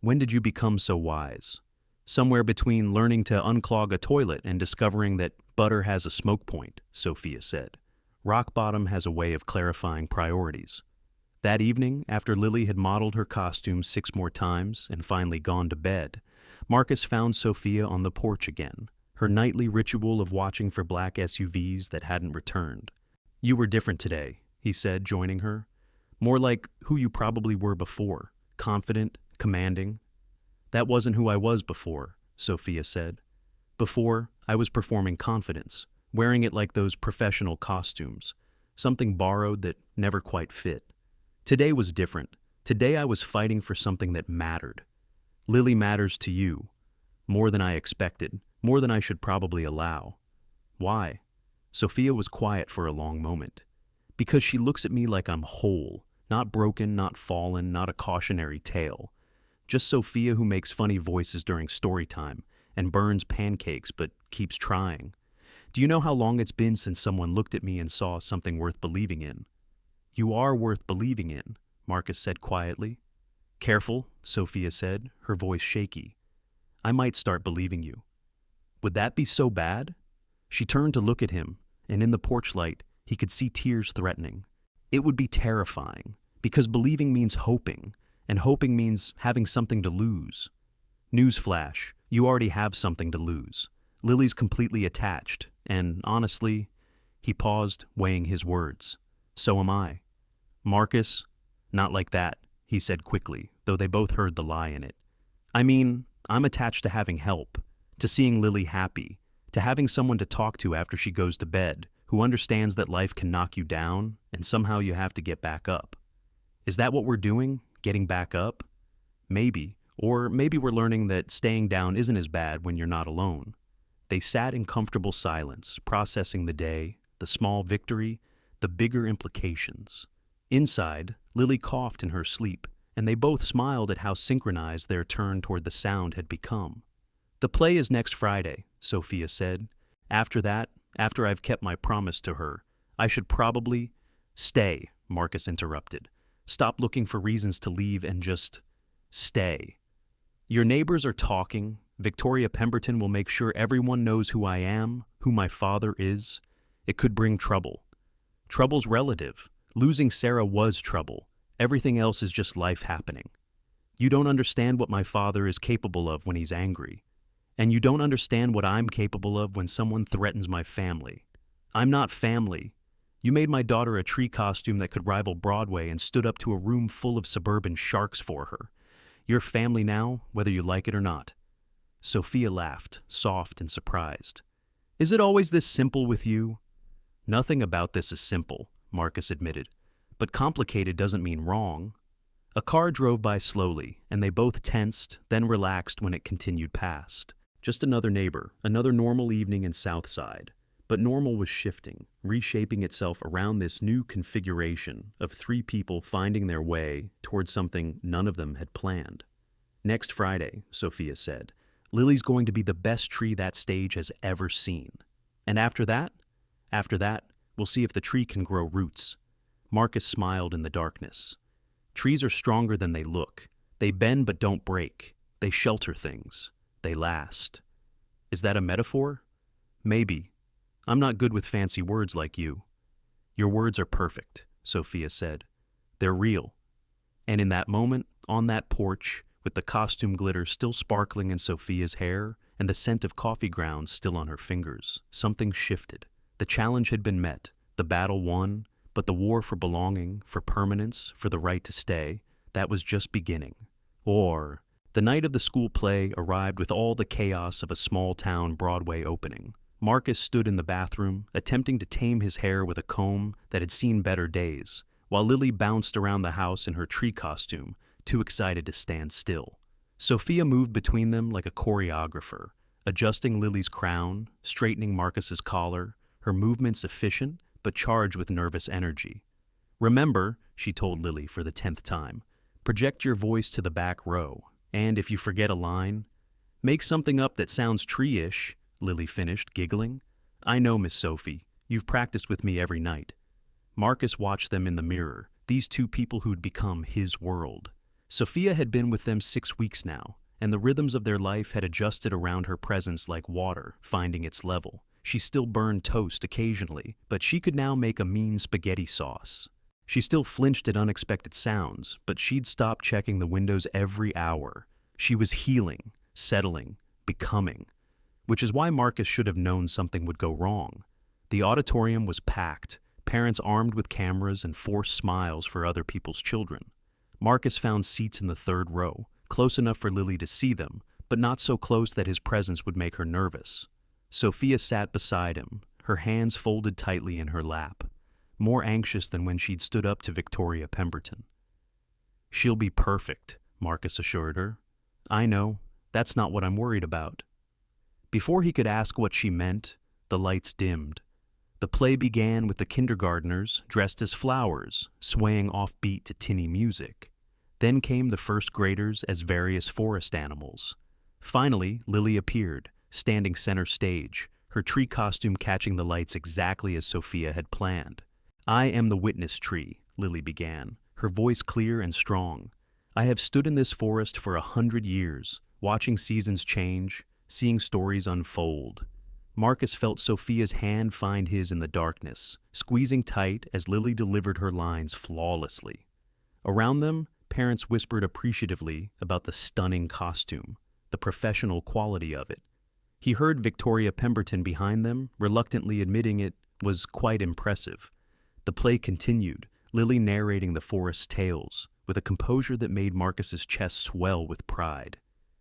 When did you become so wise?" "Somewhere between learning to unclog a toilet and discovering that butter has a smoke point," Sophia said. "Rock bottom has a way of clarifying priorities." That evening, after Lily had modeled her costume 6 more times and finally gone to bed, Marcus found Sophia on the porch again, her nightly ritual of watching for black SUVs that hadn't returned. "You were different today," he said, joining her. "More like who you probably were before, confident, commanding." "That wasn't who I was before," Sophia said. "Before, I was performing confidence, wearing it like those professional costumes, something borrowed that never quite fit. Today was different. Today I was fighting for something that mattered. Lily matters to you, more than I expected, more than I should probably allow." "Why?" Sophia was quiet for a long moment. "Because she looks at me like I'm whole, not broken, not fallen, not a cautionary tale. Just Sophia who makes funny voices during story time and burns pancakes but keeps trying. Do you know how long it's been since someone looked at me and saw something worth believing in?" "You are worth believing in," Marcus said quietly. "Careful," Sophia said, her voice shaky. "I might start believing you." "Would that be so bad?" She turned to look at him, and in the porch light, he could see tears threatening. "It would be terrifying, because believing means hoping, and hoping means having something to lose. Newsflash, you already have something to lose. Lily's completely attached, and honestly," he paused, weighing his words, "so am I." "Marcus, not like that," he said quickly, though they both heard the lie in it. "I mean, I'm attached to having help, to seeing Lily happy, to having someone to talk to after she goes to bed, who understands that life can knock you down, and somehow you have to get back up. Is that what we're doing? Getting back up? Maybe. Or maybe we're learning that staying down isn't as bad when you're not alone." They sat in comfortable silence, processing the day, the small victory, the bigger implications. Inside, Lily coughed in her sleep, and they both smiled at how synchronized their turn toward the sound had become. "The play is next Friday," Sophia said. "After that, after I've kept my promise to her, I should probably—" "Stay," Marcus interrupted. "Stop looking for reasons to leave and just stay. Your neighbors are talking. Victoria Pemberton will make sure everyone knows who I am, who my father is. It could bring trouble. Trouble's relative. Losing Sarah was trouble. Everything else is just life happening. You don't understand what my father is capable of when he's angry. And you don't understand what I'm capable of when someone threatens my family. I'm not family. You made my daughter a tree costume that could rival Broadway and stood up to a room full of suburban sharks for her. You're family now, whether you like it or not." Sophia laughed, soft and surprised. "Is it always this simple with you?" "Nothing about this is simple," Marcus admitted. "But complicated doesn't mean wrong." A car drove by slowly, and they both tensed, then relaxed when it continued past. Just another neighbor, another normal evening in Southside. But normal was shifting, reshaping itself around this new configuration of three people finding their way towards something none of them had planned. "Next Friday," Sophia said, "Lily's going to be the best tree that stage has ever seen. And after that, we'll see if the tree can grow roots." Marcus smiled in the darkness. "Trees are stronger than they look. They bend but don't break. They shelter things. They last." "Is that a metaphor?" "Maybe. I'm not good with fancy words like you." "Your words are perfect," Sophia said. "They're real." And in that moment, on that porch, with the costume glitter still sparkling in Sophia's hair and the scent of coffee grounds still on her fingers, something shifted. The challenge had been met, the battle won, but the war for belonging, for permanence, for the right to stay, that was just beginning. Or the night of the school play arrived with all the chaos of a small-town Broadway opening. Marcus stood in the bathroom, attempting to tame his hair with a comb that had seen better days, while Lily bounced around the house in her tree costume, too excited to stand still. Sophia moved between them like a choreographer, adjusting Lily's crown, straightening Marcus's collar, her movements efficient but charged with nervous energy. "Remember," she told Lily for the 10th time, "project your voice to the back row, and if you forget a line, make something up that sounds tree-ish," Lily finished, giggling. "I know, Miss Sophie. You've practiced with me every night." Marcus watched them in the mirror, these two people who'd become his world. Sophia had been with them 6 weeks now, and the rhythms of their life had adjusted around her presence like water, finding its level. She still burned toast occasionally, but she could now make a mean spaghetti sauce. She still flinched at unexpected sounds, but she'd stop checking the windows every hour. She was healing, settling, becoming. Which is why Marcus should have known something would go wrong. The auditorium was packed, parents armed with cameras and forced smiles for other people's children. Marcus found seats in the 3rd row, close enough for Lily to see them, but not so close that his presence would make her nervous. Sophia sat beside him, her hands folded tightly in her lap, more anxious than when she'd stood up to Victoria Pemberton. "She'll be perfect," Marcus assured her. "I know, that's not what I'm worried about." Before he could ask what she meant, the lights dimmed. The play began with the kindergartners dressed as flowers, swaying offbeat to tinny music. Then came the first graders as various forest animals. Finally, Lily appeared, standing center stage, her tree costume catching the lights exactly as Sophia had planned. "I am the witness tree," Lily began, her voice clear and strong. "I have stood in this forest for 100 years, watching seasons change, seeing stories unfold." Marcus felt Sophia's hand find his in the darkness, squeezing tight as Lily delivered her lines flawlessly. Around them, parents whispered appreciatively about the stunning costume, the professional quality of it. He heard Victoria Pemberton behind them, reluctantly admitting it was quite impressive. The play continued, Lily narrating the forest's tales, with a composure that made Marcus's chest swell with pride.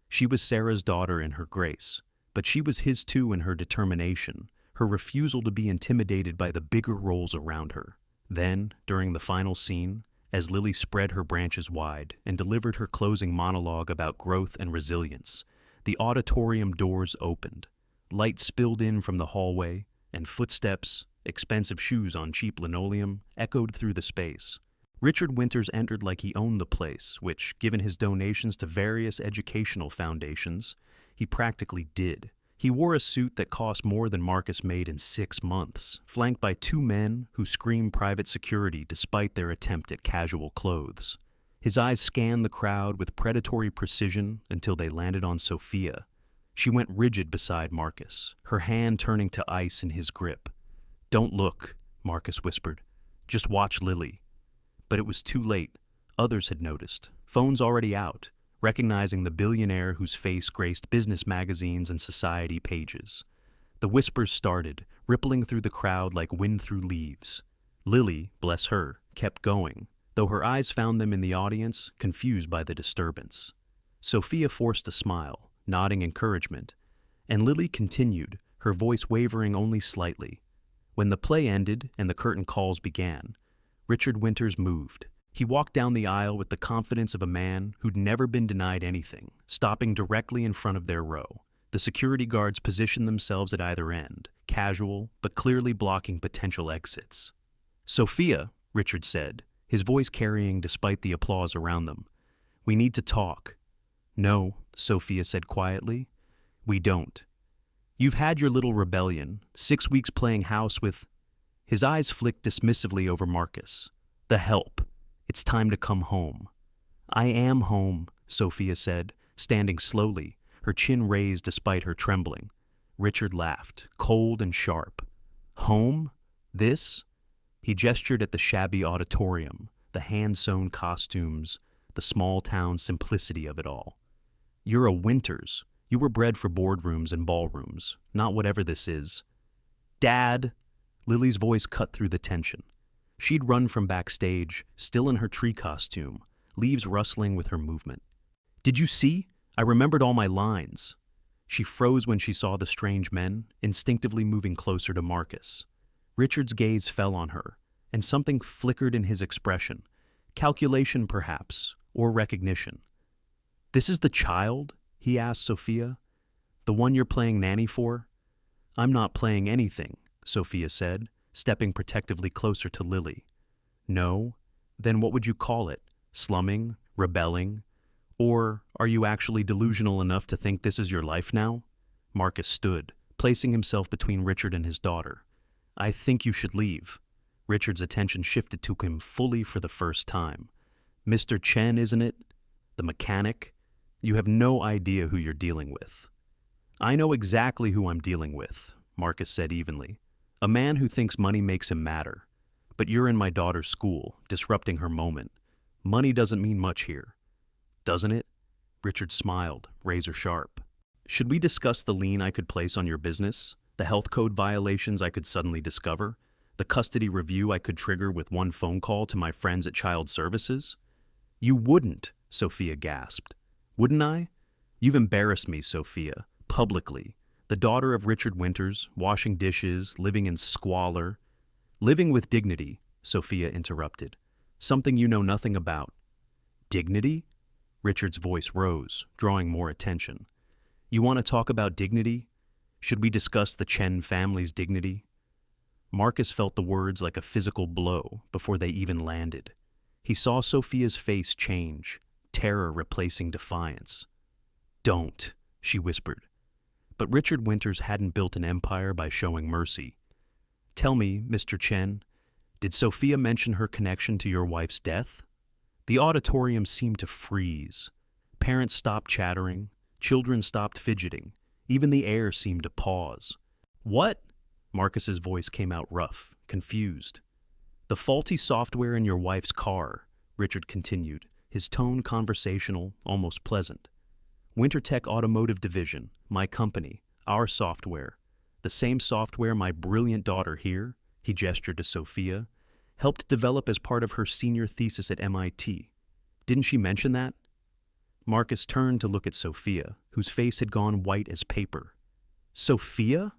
She was Sarah's daughter in her grace, but she was his too in her determination, her refusal to be intimidated by the bigger roles around her. Then, during the final scene, as Lily spread her branches wide and delivered her closing monologue about growth and resilience, the auditorium doors opened. Light spilled in from the hallway, and footsteps, expensive shoes on cheap linoleum, echoed through the space. Richard Winters entered like he owned the place, which, given his donations to various educational foundations, he practically did. He wore a suit that cost more than Marcus made in 6 months, flanked by 2 men who screamed private security despite their attempt at casual clothes. His eyes scanned the crowd with predatory precision until they landed on Sophia. She went rigid beside Marcus, her hand turning to ice in his grip. "Don't look," Marcus whispered. "Just watch Lily." But it was too late. Others had noticed, phones already out, recognizing the billionaire whose face graced business magazines and society pages. The whispers started, rippling through the crowd like wind through leaves. Lily, bless her, kept going, though her eyes found them in the audience, confused by the disturbance. Sophia forced a smile, nodding encouragement, and Lily continued, her voice wavering only slightly. When the play ended and the curtain calls began, Richard Winters moved. He walked down the aisle with the confidence of a man who'd never been denied anything, stopping directly in front of their row. The security guards positioned themselves at either end, casual but clearly blocking potential exits. "Sophia," Richard said, his voice carrying despite the applause around them, "we need to talk." "No," Sophia said quietly, "we don't. You've had your little rebellion, 6 weeks playing house with—" His eyes flicked dismissively over Marcus. "The help. It's time to come home." "I am home," Sophia said, standing slowly, her chin raised despite her trembling. Richard laughed, cold and sharp. "Home? This?" He gestured at the shabby auditorium, the hand-sewn costumes, the small-town simplicity of it all. "You're a Winters. You were bred for boardrooms and ballrooms, not whatever this is." "Dad!" Lily's voice cut through the tension. She'd run from backstage, still in her tree costume, leaves rustling with her movement. "Did you see? I remembered all my lines." She froze when she saw the strange men, instinctively moving closer to Marcus. Richard's gaze fell on her, and something flickered in his expression. Calculation, perhaps, or recognition. "This is the child?" he asked Sophia. "The one you're playing nanny for?" "I'm not playing anything," Sophia said, stepping protectively closer to Lily. "No? Then what would you call it? Slumming? Rebelling? Or are you actually delusional enough to think this is your life now?" Marcus stood, placing himself between Richard and his daughter. "I think you should leave." Richard's attention shifted to him fully for the first time. "Mr. Chen, isn't it? The mechanic? You have no idea who you're dealing with." "I know exactly who I'm dealing with," Marcus said evenly. "A man who thinks money makes him matter. But you're in my daughter's school, disrupting her moment. Money doesn't mean much here." "Doesn't it?" Richard smiled, razor sharp. "Should we discuss the lien I could place on your business? The health code violations I could suddenly discover? The custody review I could trigger with one phone call to my friends at Child Services?" "You wouldn't," Sophia gasped. "Wouldn't I? You've embarrassed me, Sophia, publicly. The daughter of Richard Winters, washing dishes, living in squalor." "Living with dignity," Sophia interrupted. "Something you know nothing about." "Dignity?" Richard's voice rose, drawing more attention. "You want to talk about dignity? Should we discuss the Chen family's dignity?" Marcus felt the words like a physical blow before they even landed. He saw Sophia's face change, terror replacing defiance. "Don't," she whispered. But Richard Winters hadn't built an empire by showing mercy. "Tell me, Mr. Chen, did Sophia mention her connection to your wife's death?" The auditorium seemed to freeze. Parents stopped chattering, children stopped fidgeting, even the air seemed to pause. "What?" Marcus's voice came out rough, confused. "The faulty software in your wife's car," Richard continued, his tone conversational, almost pleasant. "Wintertech Automotive Division, my company, our software, the same software my brilliant daughter here," he gestured to Sophia, "helped develop as part of her senior thesis at MIT. Didn't she mention that?" Marcus turned to look at Sophia, whose face had gone white as paper. "Sophia?"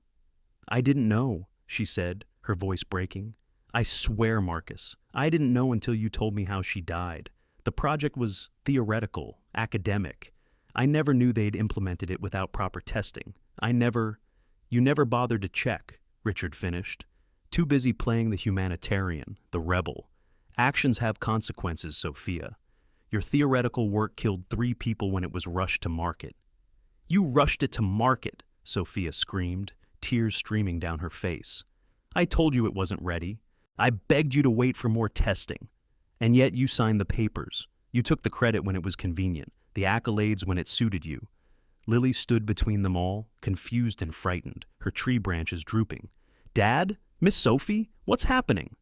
"I didn't know," she said, her voice breaking. "I swear, Marcus, I didn't know until you told me how she died. The project was theoretical, academic. I never knew they'd implemented it without proper testing. You never bothered to check," Richard finished. "Too busy playing the humanitarian, the rebel. Actions have consequences, Sophia. Your theoretical work killed 3 people when it was rushed to market." "You rushed it to market," Sophia screamed, tears streaming down her face. "I told you it wasn't ready. I begged you to wait for more testing. And yet you signed the papers. You took the credit when it was convenient, the accolades when it suited you." Lily stood between them all, confused and frightened, her tree branches drooping. "Dad? Miss Sophie? What's happening?"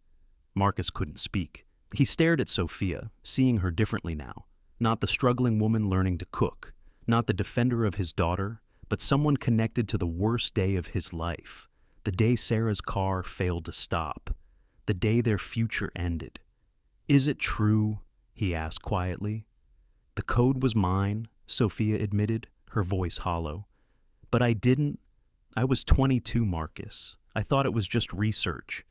Marcus couldn't speak. He stared at Sophia, seeing her differently now. Not the struggling woman learning to cook, not the defender of his daughter, but someone connected to the worst day of his life. The day Sarah's car failed to stop. The day their future ended. "Is it true?" he asked quietly. "The code was mine. Sophia admitted, her voice hollow. But I didn't. I was 22, Marcus. I thought it was just research.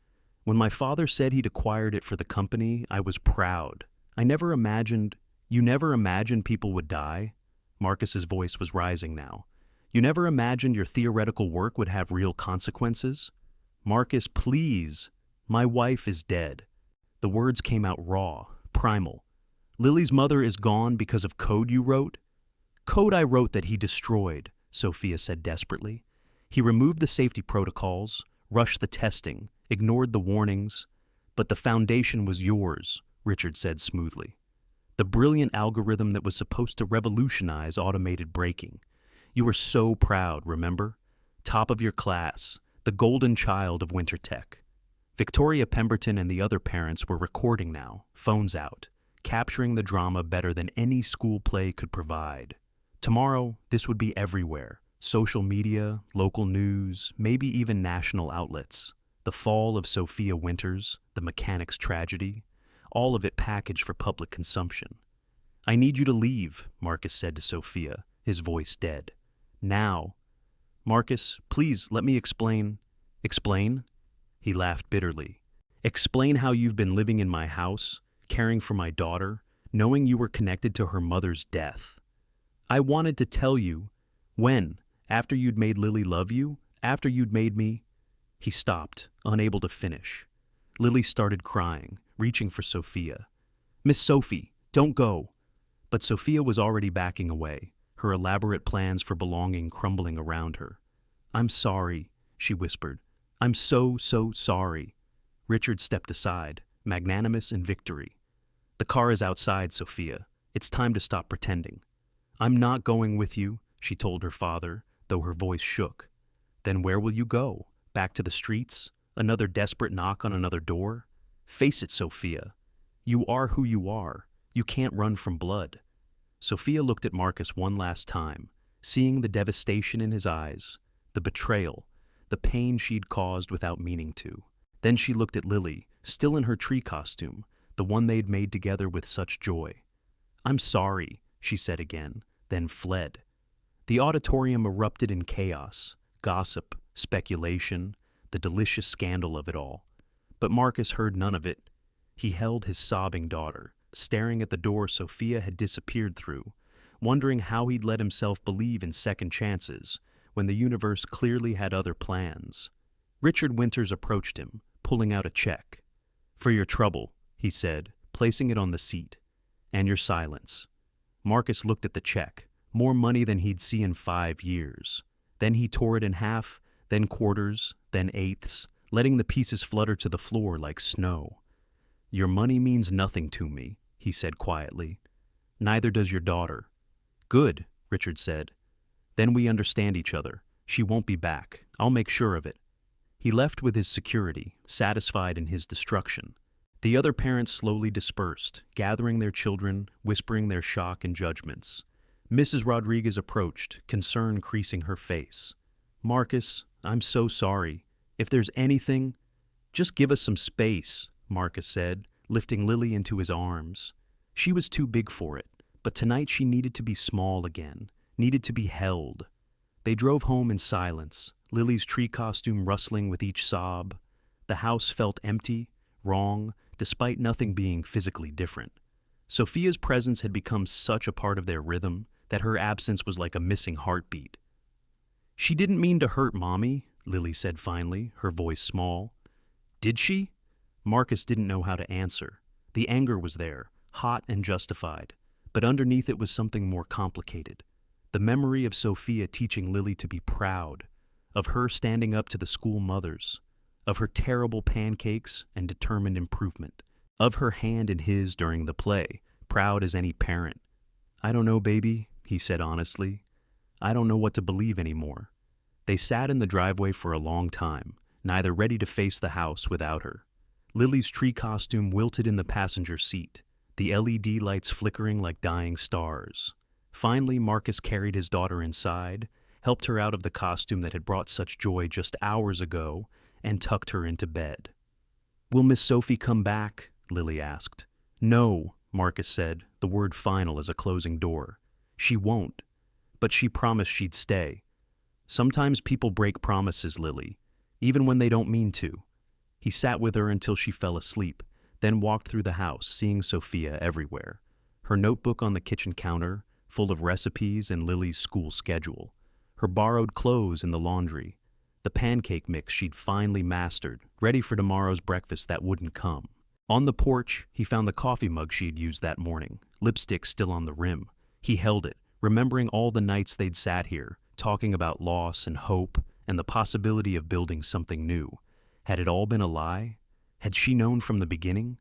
When my father said he'd acquired it for the company, I was proud. I never imagined. You never imagined people would die? Marcus's voice was rising now. You never imagined your theoretical work would have real consequences? Marcus, please. My wife is dead. The words came out raw, primal. Lily's mother is gone because of code you wrote? Code I wrote that he destroyed, Sophia said desperately. He removed the safety protocols, rushed the testing, ignored the warnings. But the foundation was yours, Richard said smoothly. The brilliant algorithm that was supposed to revolutionize automated braking. You were so proud, remember? Top of your class, the golden child of winter tech. Victoria Pemberton and the other parents were recording now, phones out, capturing the drama better than any school play could provide. Tomorrow, this would be everywhere. Social media, local news, maybe even national outlets. The fall of Sophia Winters, the mechanic's tragedy, all of it packaged for public consumption. I need you to leave, Marcus said to Sophia, his voice dead. Now. Marcus, please let me explain. Explain? He laughed bitterly. Explain how you've been living in my house, caring for my daughter, knowing you were connected to her mother's death. I wanted to tell you. When? After you'd made Lily love you? After you'd made me? He stopped, unable to finish. Lily started crying, reaching for Sophia. Miss Sophie, don't go. But Sophia was already backing away, her elaborate plans for belonging crumbling around her. I'm sorry, she whispered. I'm so sorry. Richard stepped aside, magnanimous in victory. The car is outside, Sophia. It's time to stop pretending. I'm not going with you, she told her father, though her voice shook. Then where will you go? Back to the streets? Another desperate knock on another door? Face it, Sophia. You are who you are. You can't run from blood. Sophia looked at Marcus one last time, seeing the devastation in his eyes, the betrayal, the pain she'd caused without meaning to. Then she looked at Lily, still in her tree costume, the one they'd made together with such joy. I'm sorry, she said again, then fled. The auditorium erupted in chaos, gossip, speculation, the delicious scandal of it all. But Marcus heard none of it. He held his sobbing daughter, staring at the door Sophia had disappeared through, wondering how he'd let himself believe in second chances when the universe clearly had other plans. Richard Winters approached him, pulling out a check. For your trouble, he said, placing it on the seat. And your silence. Marcus looked at the check, more money than he'd seen in 5 years. Then he tore it in half, then quarters, then eighths, letting the pieces flutter to the floor like snow. Your money means nothing to me, he said quietly. Neither does your daughter. Good, Richard said. Then we understand each other. She won't be back. I'll make sure of it. He left with his security, satisfied in his destruction. The other parents slowly dispersed, gathering their children, whispering their shock and judgments. Mrs. Rodriguez approached, concern creasing her face. Marcus, I'm so sorry. If there's anything, just give us some space, Marcus said, lifting Lily into his arms. She was too big for it, but tonight she needed to be small again, needed to be held. They drove home in silence, Lily's tree costume rustling with each sob. The house felt empty, wrong, despite nothing being physically different. Sophia's presence had become such a part of their rhythm that her absence was like a missing heartbeat. She didn't mean to hurt Mommy, Lily said finally, her voice small. Did she? Marcus didn't know how to answer. The anger was there, hot and justified, but underneath it was something more complicated. The memory of Sophia teaching Lily to be proud, of her standing up to the school mothers, of her terrible pancakes and determined improvement, of her hand in his during the play, proud as any parent. I don't know, baby, he said honestly. I don't know what to believe anymore. They sat in the driveway for a long time, neither ready to face the house without her. Lily's tree costume wilted in the passenger seat, the LED lights flickering like dying stars. Finally, Marcus carried his daughter inside, helped her out of the costume that had brought such joy just hours ago, and tucked her into bed. Will Miss Sophie come back? Lily asked. No, Marcus said, the word final as a closing door. She won't. But she promised she'd stay. Sometimes people break promises, Lily, even when they don't mean to. He sat with her until she fell asleep, then walked through the house, seeing Sophia everywhere. Her notebook on the kitchen counter, full of recipes and Lily's school schedule. Her borrowed clothes in the laundry. The pancake mix she'd finally mastered, ready for tomorrow's breakfast that wouldn't come. On the porch, he found the coffee mug she'd used that morning, lipstick still on the rim. He held it, remembering all the nights they'd sat here, talking about loss and hope and the possibility of building something new. Had it all been a lie? Had she known from the beginning?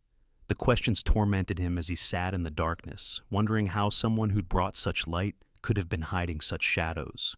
The questions tormented him as he sat in the darkness, wondering how someone who'd brought such light could have been hiding such shadows.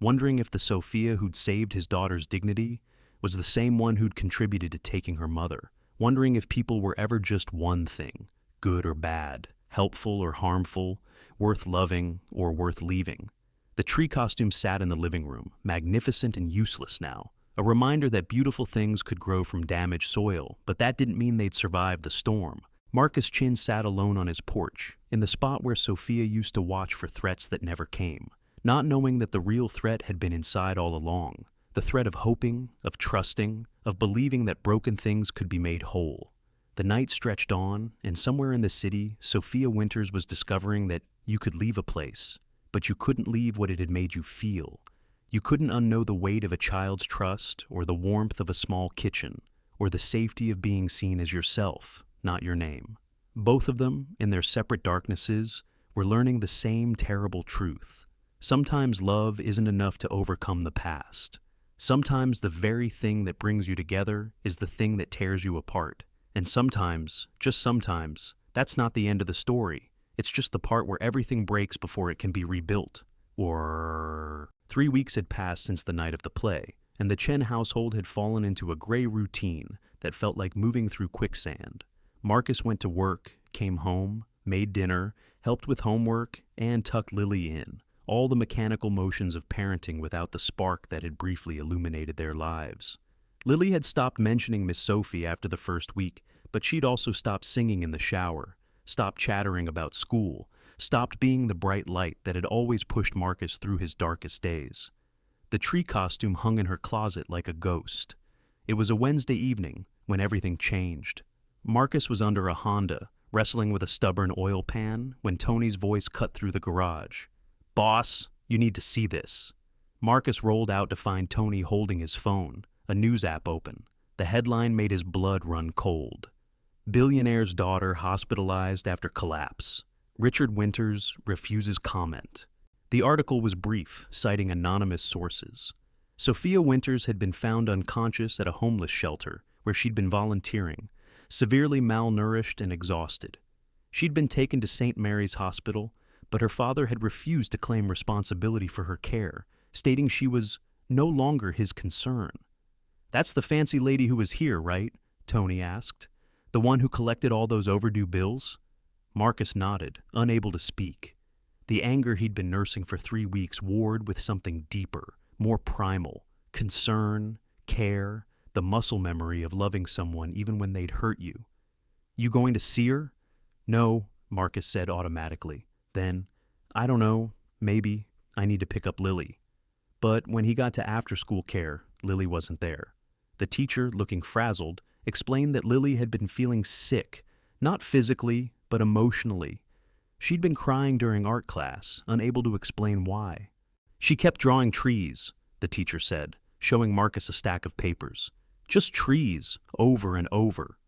Wondering if the Sophia who'd saved his daughter's dignity was the same one who'd contributed to taking her mother. Wondering if people were ever just one thing, good or bad, helpful or harmful, worth loving or worth leaving. The tree costume sat in the living room, magnificent and useless now, a reminder that beautiful things could grow from damaged soil, but that didn't mean they'd survive the storm. Marcus Chin sat alone on his porch, in the spot where Sophia used to watch for threats that never came, not knowing that the real threat had been inside all along. The threat of hoping, of trusting, of believing that broken things could be made whole. The night stretched on, and somewhere in the city, Sophia Winters was discovering that you could leave a place, but you couldn't leave what it had made you feel. You couldn't unknow the weight of a child's trust, or the warmth of a small kitchen, or the safety of being seen as yourself, not your name. Both of them, in their separate darknesses, were learning the same terrible truth. Sometimes love isn't enough to overcome the past. Sometimes the very thing that brings you together is the thing that tears you apart. And sometimes, just sometimes, that's not the end of the story. It's just the part where everything breaks before it can be rebuilt. Or 3 weeks had passed since the night of the play, and the Chen household had fallen into a gray routine that felt like moving through quicksand. Marcus went to work, came home, made dinner, helped with homework, and tucked Lily in. All the mechanical motions of parenting without the spark that had briefly illuminated their lives. Lily had stopped mentioning Miss Sophie after the first week, but she'd also stopped singing in the shower, stopped chattering about school, stopped being the bright light that had always pushed Marcus through his darkest days. The tree costume hung in her closet like a ghost. It was a Wednesday evening when everything changed. Marcus was under a Honda, wrestling with a stubborn oil pan, when Tony's voice cut through the garage. "Boss, you need to see this." Marcus rolled out to find Tony holding his phone, a news app open. The headline made his blood run cold. Billionaire's daughter hospitalized after collapse. Richard Winters refuses comment. The article was brief, citing anonymous sources. Sophia Winters had been found unconscious at a homeless shelter where she'd been volunteering, severely malnourished and exhausted. She'd been taken to St. Mary's Hospital, but her father had refused to claim responsibility for her care, stating she was no longer his concern. "That's the fancy lady who was here, right?" Tony asked. "The one who collected all those overdue bills?" Marcus nodded, unable to speak. The anger he'd been nursing for 3 weeks warred with something deeper, more primal: concern, care, the muscle memory of loving someone even when they'd hurt you. "You going to see her?" "No," Marcus said automatically. Then, "I don't know, maybe, I need to pick up Lily." But when he got to after-school care, Lily wasn't there. The teacher, looking frazzled, explained that Lily had been feeling sick, not physically, but emotionally. She'd been crying during art class, unable to explain why. "She kept drawing trees," the teacher said, showing Marcus a stack of papers. "Just trees, over and over."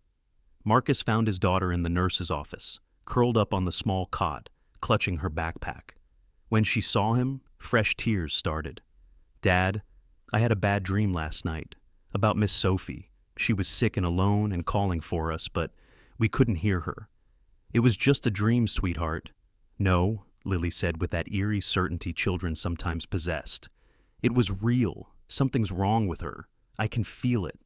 Marcus found his daughter in the nurse's office, curled up on the small cot, clutching her backpack. When she saw him, fresh tears started. "Dad, I had a bad dream last night, about Miss Sophie. She was sick and alone and calling for us, but we couldn't hear her." "It was just a dream, sweetheart." "No," Lily said with that eerie certainty children sometimes possessed. "It was real. Something's wrong with her. I can feel it."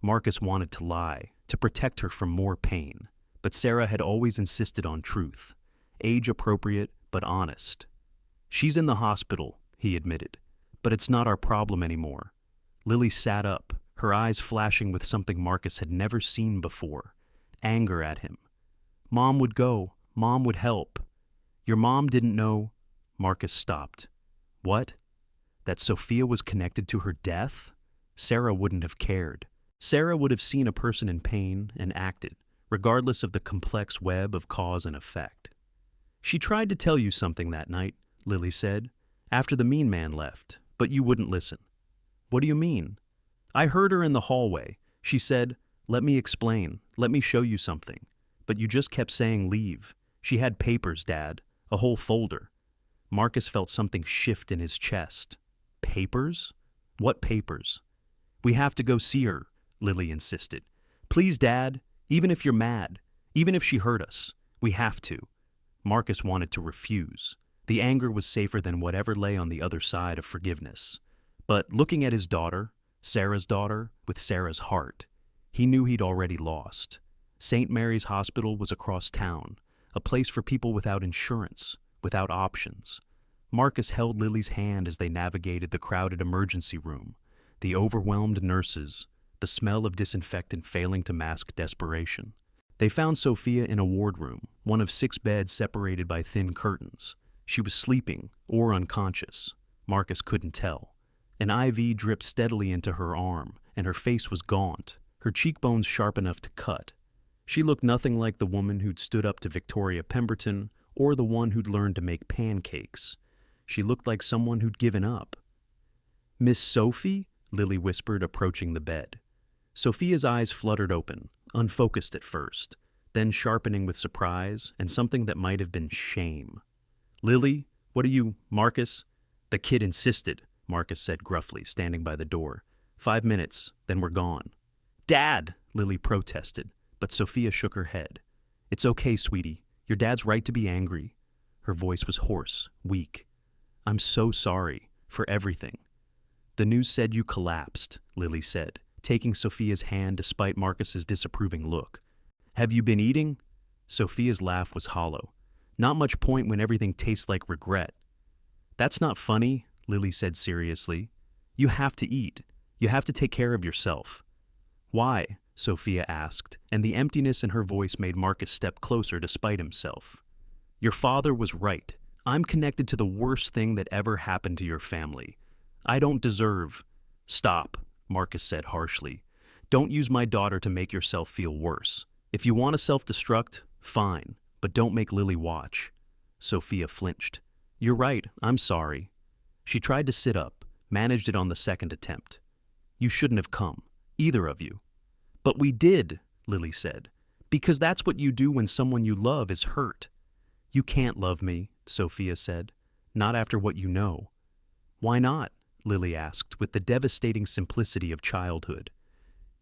Marcus wanted to lie, to protect her from more pain, but Sarah had always insisted on truth. Age-appropriate, but honest. "She's in the hospital," he admitted, "but it's not our problem anymore." Lily sat up, her eyes flashing with something Marcus had never seen before: anger at him. "Mom would go. Mom would help." "Your mom didn't know." Marcus stopped. What? That Sophia was connected to her death? Sarah wouldn't have cared. Sarah would have seen a person in pain and acted, regardless of the complex web of cause and effect. She tried to tell you something that night, Lily said, after the mean man left, but you wouldn't listen. What do you mean? I heard her in the hallway. She said, "Let me explain, let me show you something." But you just kept saying leave. She had papers, Dad, a whole folder. Marcus felt something shift in his chest. Papers? What papers? We have to go see her, Lily insisted. Please, Dad, even if you're mad, even if she hurt us, we have to. Marcus wanted to refuse. The anger was safer than whatever lay on the other side of forgiveness. But looking at his daughter, Sarah's daughter, with Sarah's heart, he knew he'd already lost. St. Mary's Hospital was across town, a place for people without insurance, without options. Marcus held Lily's hand as they navigated the crowded emergency room, the overwhelmed nurses, the smell of disinfectant failing to mask desperation. They found Sophia in a wardroom, one of 6 beds separated by thin curtains. She was sleeping or unconscious. Marcus couldn't tell. An IV dripped steadily into her arm, and her face was gaunt, her cheekbones sharp enough to cut. She looked nothing like the woman who'd stood up to Victoria Pemberton or the one who'd learned to make pancakes. She looked like someone who'd given up. "Miss Sophie?" Lily whispered, approaching the bed. Sophia's eyes fluttered open, unfocused at first, then sharpening with surprise and something that might have been shame. "Lily, what are you, Marcus?" "The kid insisted," Marcus said gruffly, standing by the door. 5 minutes, then we're gone." "Dad!" Lily protested, but Sophia shook her head. "It's okay, sweetie. Your dad's right to be angry." Her voice was hoarse, weak. "I'm so sorry for everything." "The news said you collapsed," Lily said, taking Sophia's hand despite Marcus's disapproving look. "Have you been eating?" Sophia's laugh was hollow. "Not much point when everything tastes like regret." "That's not funny," Lily said seriously. "You have to eat. You have to take care of yourself." "Why?" Sophia asked, and the emptiness in her voice made Marcus step closer despite himself. "Your father was right. I'm connected to the worst thing that ever happened to your family. I don't deserve—" "Stop," Marcus said harshly. "Don't use my daughter to make yourself feel worse. If you want to self-destruct, fine, but don't make Lily watch." Sophia flinched. "You're right, I'm sorry." She tried to sit up, managed it on the second attempt. "You shouldn't have come, either of you." "But we did," Lily said, "because that's what you do when someone you love is hurt." "You can't love me," Sophia said, "not after what you know." "Why not?" Lily asked with the devastating simplicity of childhood.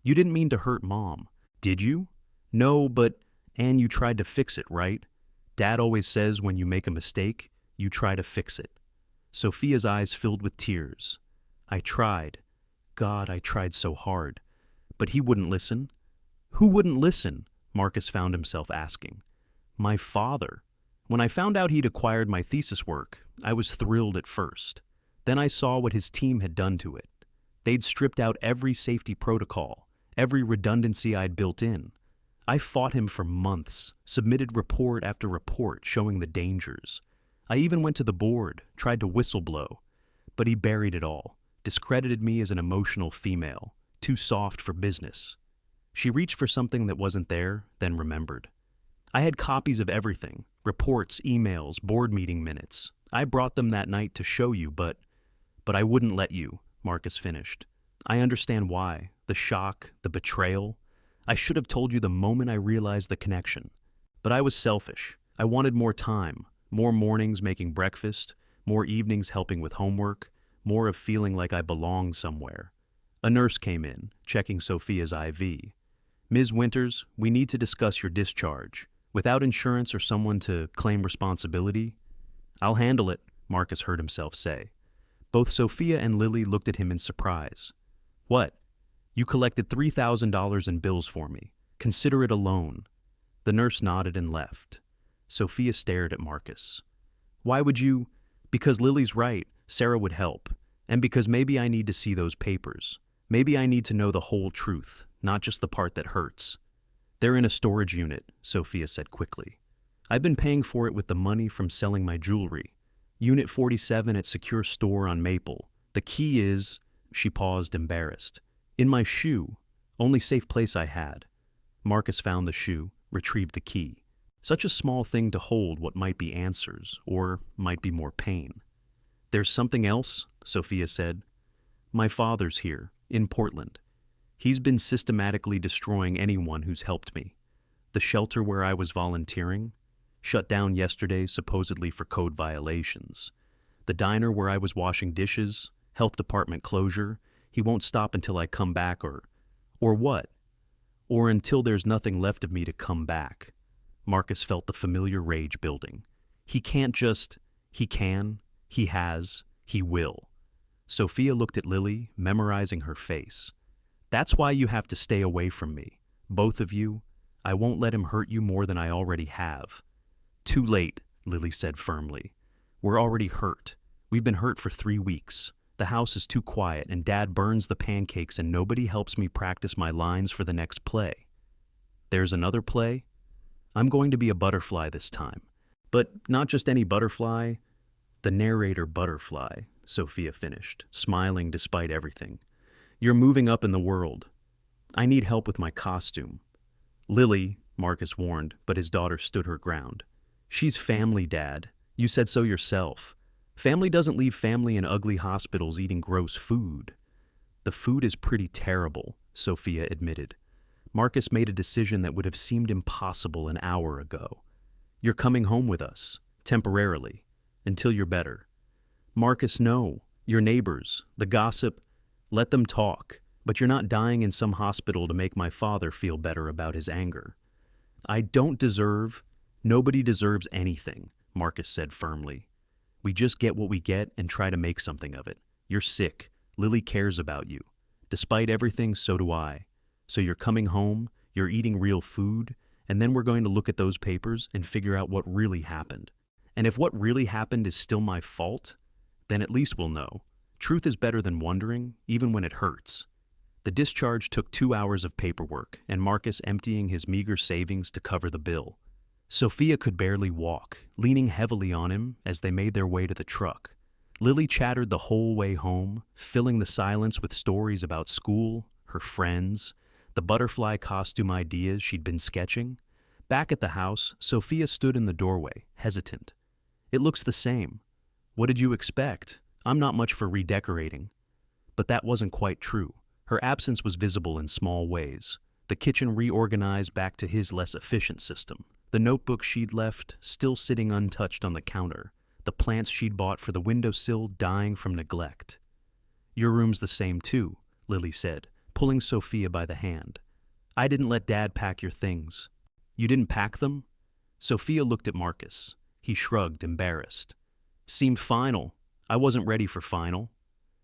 "You didn't mean to hurt Mom, did you?" "No, but—" "And you tried to fix it, right? Dad always says when you make a mistake, you try to fix it." Sophia's eyes filled with tears. "I tried. God, I tried so hard. But he wouldn't listen." "Who wouldn't listen?" Marcus found himself asking. "My father. When I found out he'd acquired my thesis work, I was thrilled at first. Then I saw what his team had done to it. They'd stripped out every safety protocol, every redundancy I'd built in. I fought him for months, submitted report after report showing the dangers. I even went to the board, tried to whistleblow. But he buried it all, discredited me as an emotional female, too soft for business." She reached for something that wasn't there, then remembered. "I had copies of everything, reports, emails, board meeting minutes. I brought them that night to show you, but I wouldn't let you," Marcus finished. "I understand why. The shock, the betrayal. I should have told you the moment I realized the connection. But I was selfish. I wanted more time, more mornings making breakfast, more evenings helping with homework, more of feeling like I belonged somewhere." A nurse came in, checking Sophia's IV. "Ms. Winters, we need to discuss your discharge. Without insurance or someone to claim responsibility—" "I'll handle it," Marcus heard himself say. Both Sophia and Lily looked at him in surprise. "What? You collected $3,000 in bills for me. Consider it a loan." The nurse nodded and left. Sophia stared at Marcus. "Why would you—" "Because Lily's right, Sarah would help. And because maybe I need to see those papers. Maybe I need to know the whole truth, not just the part that hurts." "They're in a storage unit," Sophia said quickly. "I've been paying for it with the money from selling my jewelry. Unit 47 at Secure Store on Maple. The key is, she paused, embarrassed, in my shoe. Only safe place I had. Marcus found the shoe, retrieved the key. Such a small thing to hold what might be answers, or might be more pain. There's something else, Sophia said. My father's here, in Portland. He's been systematically destroying anyone who's helped me. The shelter where I was volunteering, shut down yesterday supposedly for code violations. The diner where I was washing dishes, health department closure. He won't stop until I come back or what? Or until there's nothing left of me to come back. Marcus felt the familiar rage building. He can't just, he can, he has, he will. Sophia looked at Lily, memorizing her face. That's why you have to stay away from me. Both of you. I won't let him hurt you more than I already have. Too late, Lily said firmly. We're already hurt. We've been hurt for 3 weeks. The house is too quiet and Dad burns the pancakes and nobody helps me practice my lines for the next play. There's another play? I'm going to be a butterfly this time. But not just any butterfly, the narrator butterfly, Sophia finished, smiling despite everything. You're moving up in the world. I need help with my costume. Lily, Marcus warned, but his daughter stood her ground. She's family, Dad. You said so yourself. Family doesn't leave family in ugly hospitals eating gross food. The food is pretty terrible, Sophia admitted. Marcus made a decision that would have seemed impossible an hour ago. You're coming home with us, temporarily, until you're better. Marcus, no. Your neighbors, the gossip, let them talk. But you're not dying in some hospital to make my father feel better about his anger. Nobody deserves anything, Marcus said firmly. We just get what we get and try to make something of it. You're sick. Lily cares about you. Despite everything, so do I. So you're coming home, you're eating real food, and then we're going to look at those papers and figure out what really happened. And if what really happened is still my fault, then at least we'll know. Truth is better than wondering, even when it hurts. The discharge took 2 hours of paperwork, and Marcus emptying his meager savings to cover the bill. Sophia could barely walk, leaning heavily on him as they made their way to the truck. Lily chattered the whole way home, filling the silence with stories about school, her friends, the butterfly costume ideas she'd been sketching. Back at the house, Sophia stood in the doorway, hesitant. It looks the same. What did you expect? I'm not much for redecorating. But that wasn't quite true. Her absence was visible in small ways. The kitchen reorganized back to his less efficient system. The notebook she'd left still sitting untouched on the counter. The plants she'd bought for the windowsill dying from neglect. Your room's the same too, Lily said, pulling Sophia by the hand. I didn't let Dad pack your things. You didn't pack them? Sophia looked at Marcus. He shrugged, embarrassed. Seemed final. I wasn't ready for final.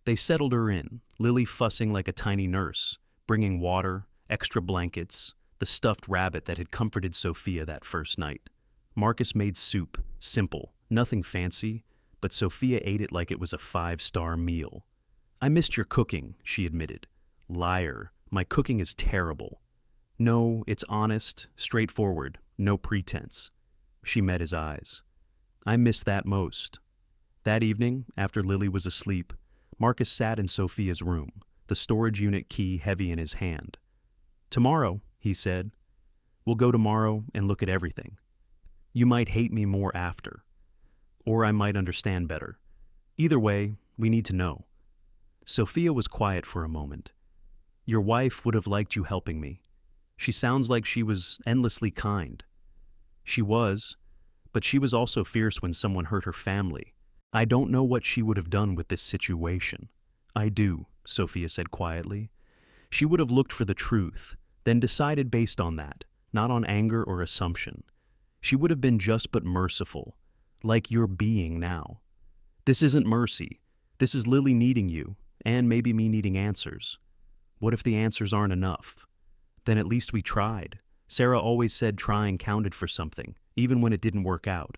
They settled her in, Lily fussing like a tiny nurse, bringing water, extra blankets, the stuffed rabbit that had comforted Sophia that first night. Marcus made soup, simple, nothing fancy, but Sophia ate it like it was a 5-star meal. I missed your cooking, she admitted. Liar, my cooking is terrible. No, it's honest, straightforward, no pretense. She met his eyes. I miss that most. That evening, after Lily was asleep, Marcus sat in Sophia's room, the storage unit key heavy in his hand. Tomorrow, he said. We'll go tomorrow and look at everything. You might hate me more after. Or I might understand better. Either way, we need to know. Sophia was quiet for a moment. Your wife would have liked you helping me. She sounds like she was endlessly kind. She was, but she was also fierce when someone hurt her family. I don't know what she would have done with this situation. I do, Sophia said quietly. She would have looked for the truth, then decided based on that, not on anger or assumption. She would have been just but merciful, like you're being now. This isn't mercy. This is Lily needing you, and maybe me needing answers. What if the answers aren't enough? Then at least we tried. Sarah always said trying counted for something, even when it didn't work out.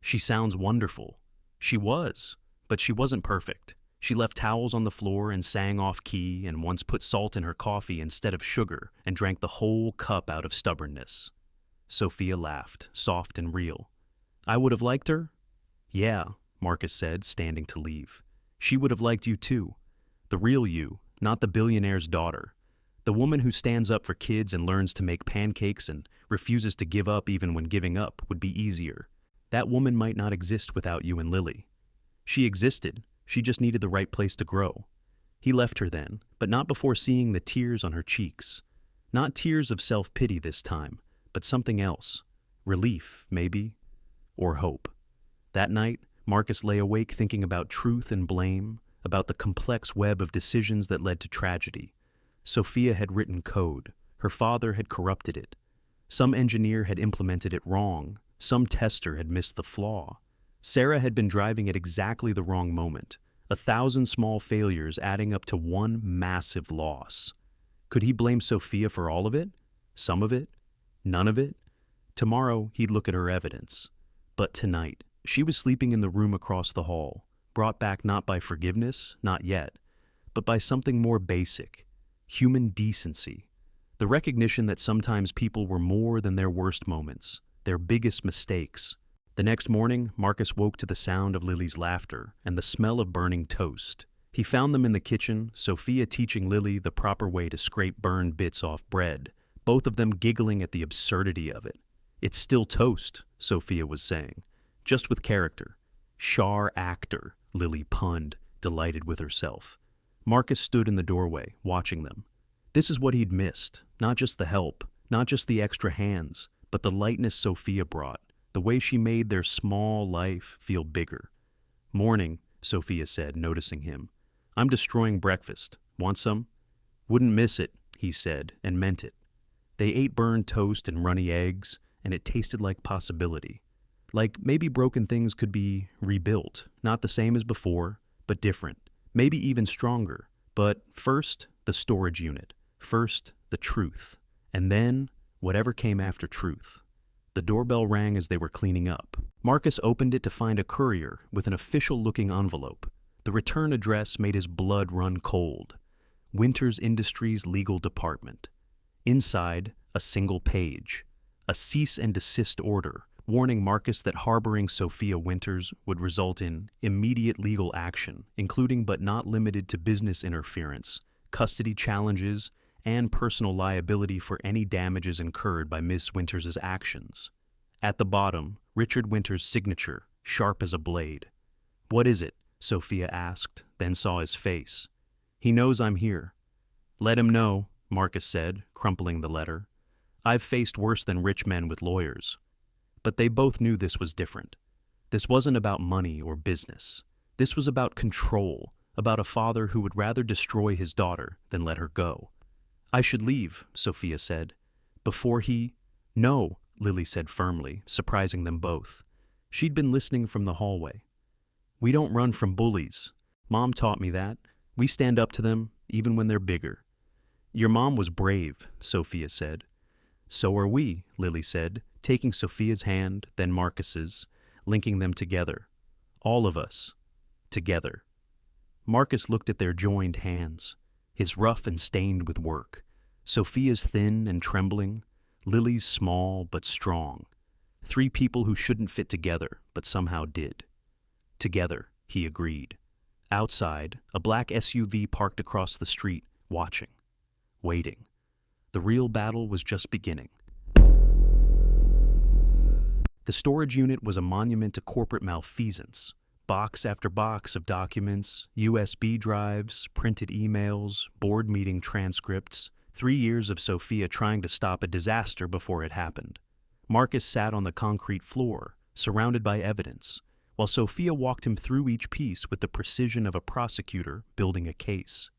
She sounds wonderful. She was, but she wasn't perfect. She left towels on the floor and sang off key and once put salt in her coffee instead of sugar and drank the whole cup out of stubbornness. Sophia laughed, soft and real. I would have liked her? Yeah, Marcus said, standing to leave. She would have liked you too. The real you, not the billionaire's daughter. The woman who stands up for kids and learns to make pancakes and refuses to give up even when giving up would be easier. That woman might not exist without you and Lily. She existed, she just needed the right place to grow. He left her then, but not before seeing the tears on her cheeks. Not tears of self-pity this time, but something else. Relief, maybe, or hope. That night, Marcus lay awake thinking about truth and blame, about the complex web of decisions that led to tragedy. Sophia had written code. Her father had corrupted it. Some engineer had implemented it wrong. Some tester had missed the flaw. Sarah had been driving at exactly the wrong moment. 1,000 small failures adding up to one massive loss. Could he blame Sophia for all of it? Some of it? None of it? Tomorrow, he'd look at her evidence. But tonight, she was sleeping in the room across the hall, brought back not by forgiveness, not yet, but by something more basic. Human decency. The recognition that sometimes people were more than their worst moments, their biggest mistakes. The next morning, Marcus woke to the sound of Lily's laughter and the smell of burning toast. He found them in the kitchen, Sophia teaching Lily the proper way to scrape burned bits off bread, both of them giggling at the absurdity of it. "It's still toast," Sophia was saying, "just with character." "Char actor," Lily punned, delighted with herself. Marcus stood in the doorway, watching them. This is what he'd missed, not just the help, not just the extra hands, but the lightness Sophia brought, the way she made their small life feel bigger. "Morning," Sophia said, noticing him. "I'm destroying breakfast. Want some?" "Wouldn't miss it," he said, and meant it. They ate burned toast and runny eggs, and it tasted like possibility. Like maybe broken things could be rebuilt, not the same as before, but different, maybe even stronger. But first, the storage unit. First, the truth. And then, whatever came after truth. The doorbell rang as they were cleaning up. Marcus opened it to find a courier with an official-looking envelope. The return address made his blood run cold. Winters Industries Legal Department. Inside, a single page. A cease and desist order, warning Marcus that harboring Sophia Winters would result in immediate legal action, including but not limited to business interference, custody challenges, and personal liability for any damages incurred by Miss Winters' actions. At the bottom, Richard Winters' signature, sharp as a blade. "What is it?" Sophia asked, then saw his face. "He knows I'm here." "Let him know," Marcus said, crumpling the letter. "I've faced worse than rich men with lawyers." But they both knew this was different. This wasn't about money or business. This was about control, about a father who would rather destroy his daughter than let her go. "I should leave," Sophia said. "Before he—" "No," Lily said firmly, surprising them both. She'd been listening from the hallway. "We don't run from bullies. Mom taught me that. We stand up to them, even when they're bigger." "Your mom was brave," Sophia said. "So are we," Lily said, taking Sophia's hand, then Marcus's, linking them together. "All of us. Together." Marcus looked at their joined hands, his rough and stained with work. Sophia's thin and trembling, Lily's small but strong. 3 people who shouldn't fit together, but somehow did. "Together," he agreed. Outside, a black SUV parked across the street, watching, waiting. The real battle was just beginning. The storage unit was a monument to corporate malfeasance. Box after box of documents, USB drives, printed emails, board meeting transcripts, 3 years of Sophia trying to stop a disaster before it happened. Marcus sat on the concrete floor, surrounded by evidence, while Sophia walked him through each piece with the precision of a prosecutor building a case.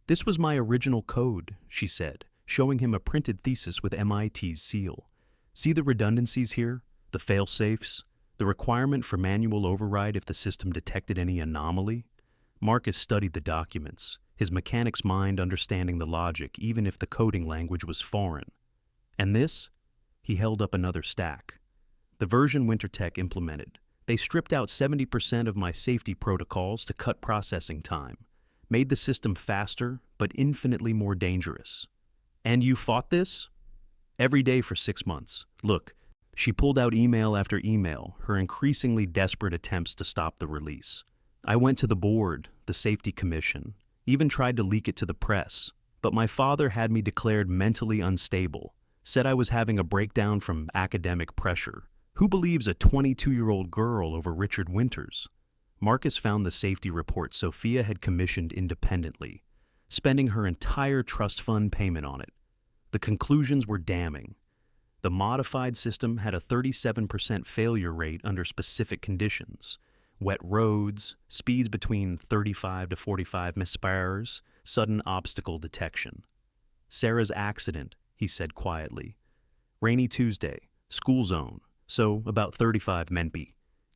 "This was my original code," she said, showing him a printed thesis with MIT's seal. "See the redundancies here? The fail-safes? The requirement for manual override if the system detected any anomaly?" Marcus studied the documents, his mechanic's mind understanding the logic even if the coding language was foreign. "And this?" He held up another stack. "The version WinterTech implemented. They stripped out 70% of my safety protocols to cut processing time. Made the system faster, but infinitely more dangerous." "And you fought this?" "Every day for 6 months. Look, She pulled out email after email, her increasingly desperate attempts to stop the release. I went to the board, the safety commission, even tried to leak it to the press, but my father had me declared mentally unstable, said I was having a breakdown from academic pressure. Who believes a 22-year-old girl over Richard Winters? Marcus found the safety report Sophia had commissioned independently, spending her entire trust fund payment on it. The conclusions were damning. The modified system had a 37% failure rate under specific conditions: wet roads, speeds between 35 to 45 mph, sudden obstacle detection. Sarah's accident, he said quietly. Rainy Tuesday, school zone, so about 35 mph.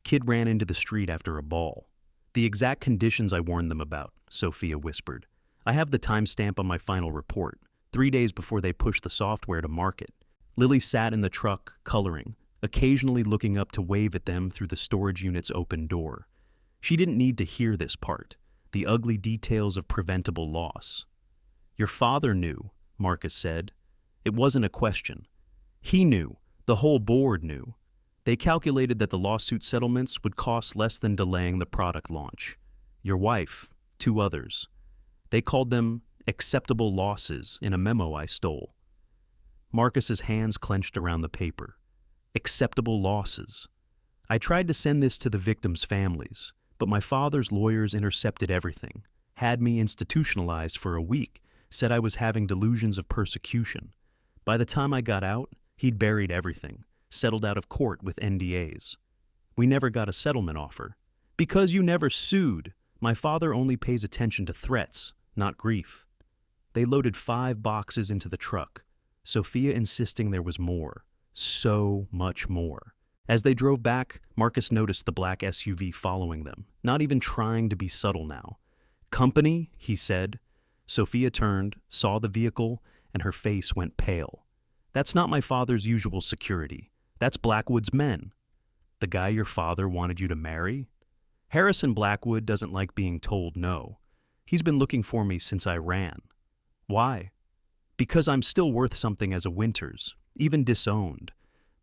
Kid ran into the street after a ball. The exact conditions I warned them about, Sophia whispered. I have the timestamp on my final report, 3 days before they pushed the software to market. Lily sat in the truck, coloring, occasionally looking up to wave at them through the storage unit's open door. She didn't need to hear this part, the ugly details of preventable loss. Your father knew, Marcus said. It wasn't a question. He knew. The whole board knew. They calculated that the lawsuit settlements would cost less than delaying the product launch. Your wife, 2 others. They called them acceptable losses in a memo I stole. Marcus's hands clenched around the paper. Acceptable losses. I tried to send this to the victims' families, but my father's lawyers intercepted everything, had me institutionalized for a week, said I was having delusions of persecution. By the time I got out, he'd buried everything, settled out of court with NDAs. We never got a settlement offer. Because you never sued, my father only pays attention to threats, not grief. They loaded 5 boxes into the truck, Sophia insisting there was more, so much more. As they drove back, Marcus noticed the black SUV following them, not even trying to be subtle now. Company, he said. Sophia turned, saw the vehicle, and her face went pale. That's not my father's usual security. That's Blackwood's men. The guy your father wanted you to marry? Harrison Blackwood doesn't like being told no. He's been looking for me since I ran. Why? Because I'm still worth something as a Winters, even disowned.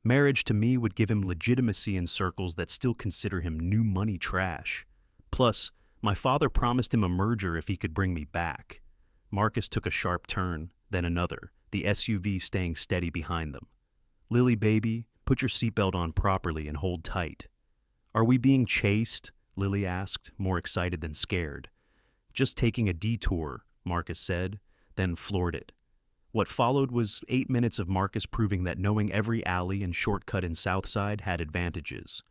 Marriage to me would give him legitimacy in circles that still consider him new money trash. Plus, my father promised him a merger if he could bring me back. Marcus took a sharp turn, then another, the SUV staying steady behind them. Lily, baby, put your seatbelt on properly and hold tight. Are we being chased? Lily asked, more excited than scared. Just taking a detour, Marcus said, then floored it. What followed was 8 minutes of Marcus proving that knowing every alley and shortcut in Southside had advantages.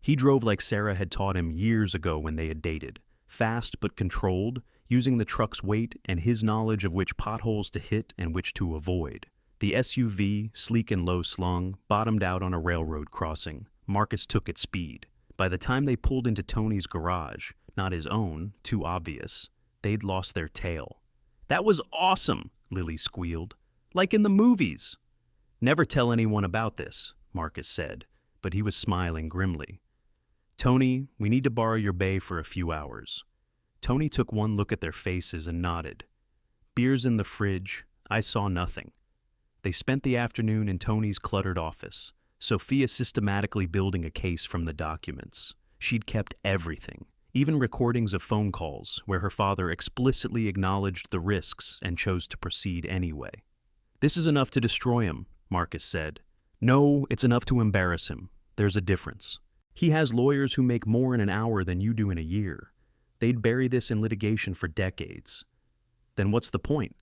He drove like Sarah had taught him years ago when they had dated, fast but controlled, using the truck's weight and his knowledge of which potholes to hit and which to avoid. The SUV, sleek and low-slung, bottomed out on a railroad crossing. Marcus took its speed. By the time they pulled into Tony's garage, not his own, too obvious, they'd lost their tail. That was awesome, Lily squealed. Like in the movies. Never tell anyone about this, Marcus said, but he was smiling grimly. Tony, we need to borrow your bay for a few hours. Tony took one look at their faces and nodded. Beers in the fridge, I saw nothing. They spent the afternoon in Tony's cluttered office, Sophia systematically building a case from the documents. She'd kept everything, even recordings of phone calls where her father explicitly acknowledged the risks and chose to proceed anyway. This is enough to destroy him, Marcus said. No, it's enough to embarrass him. There's a difference. He has lawyers who make more in an hour than you do in a year. They'd bury this in litigation for decades. Then what's the point?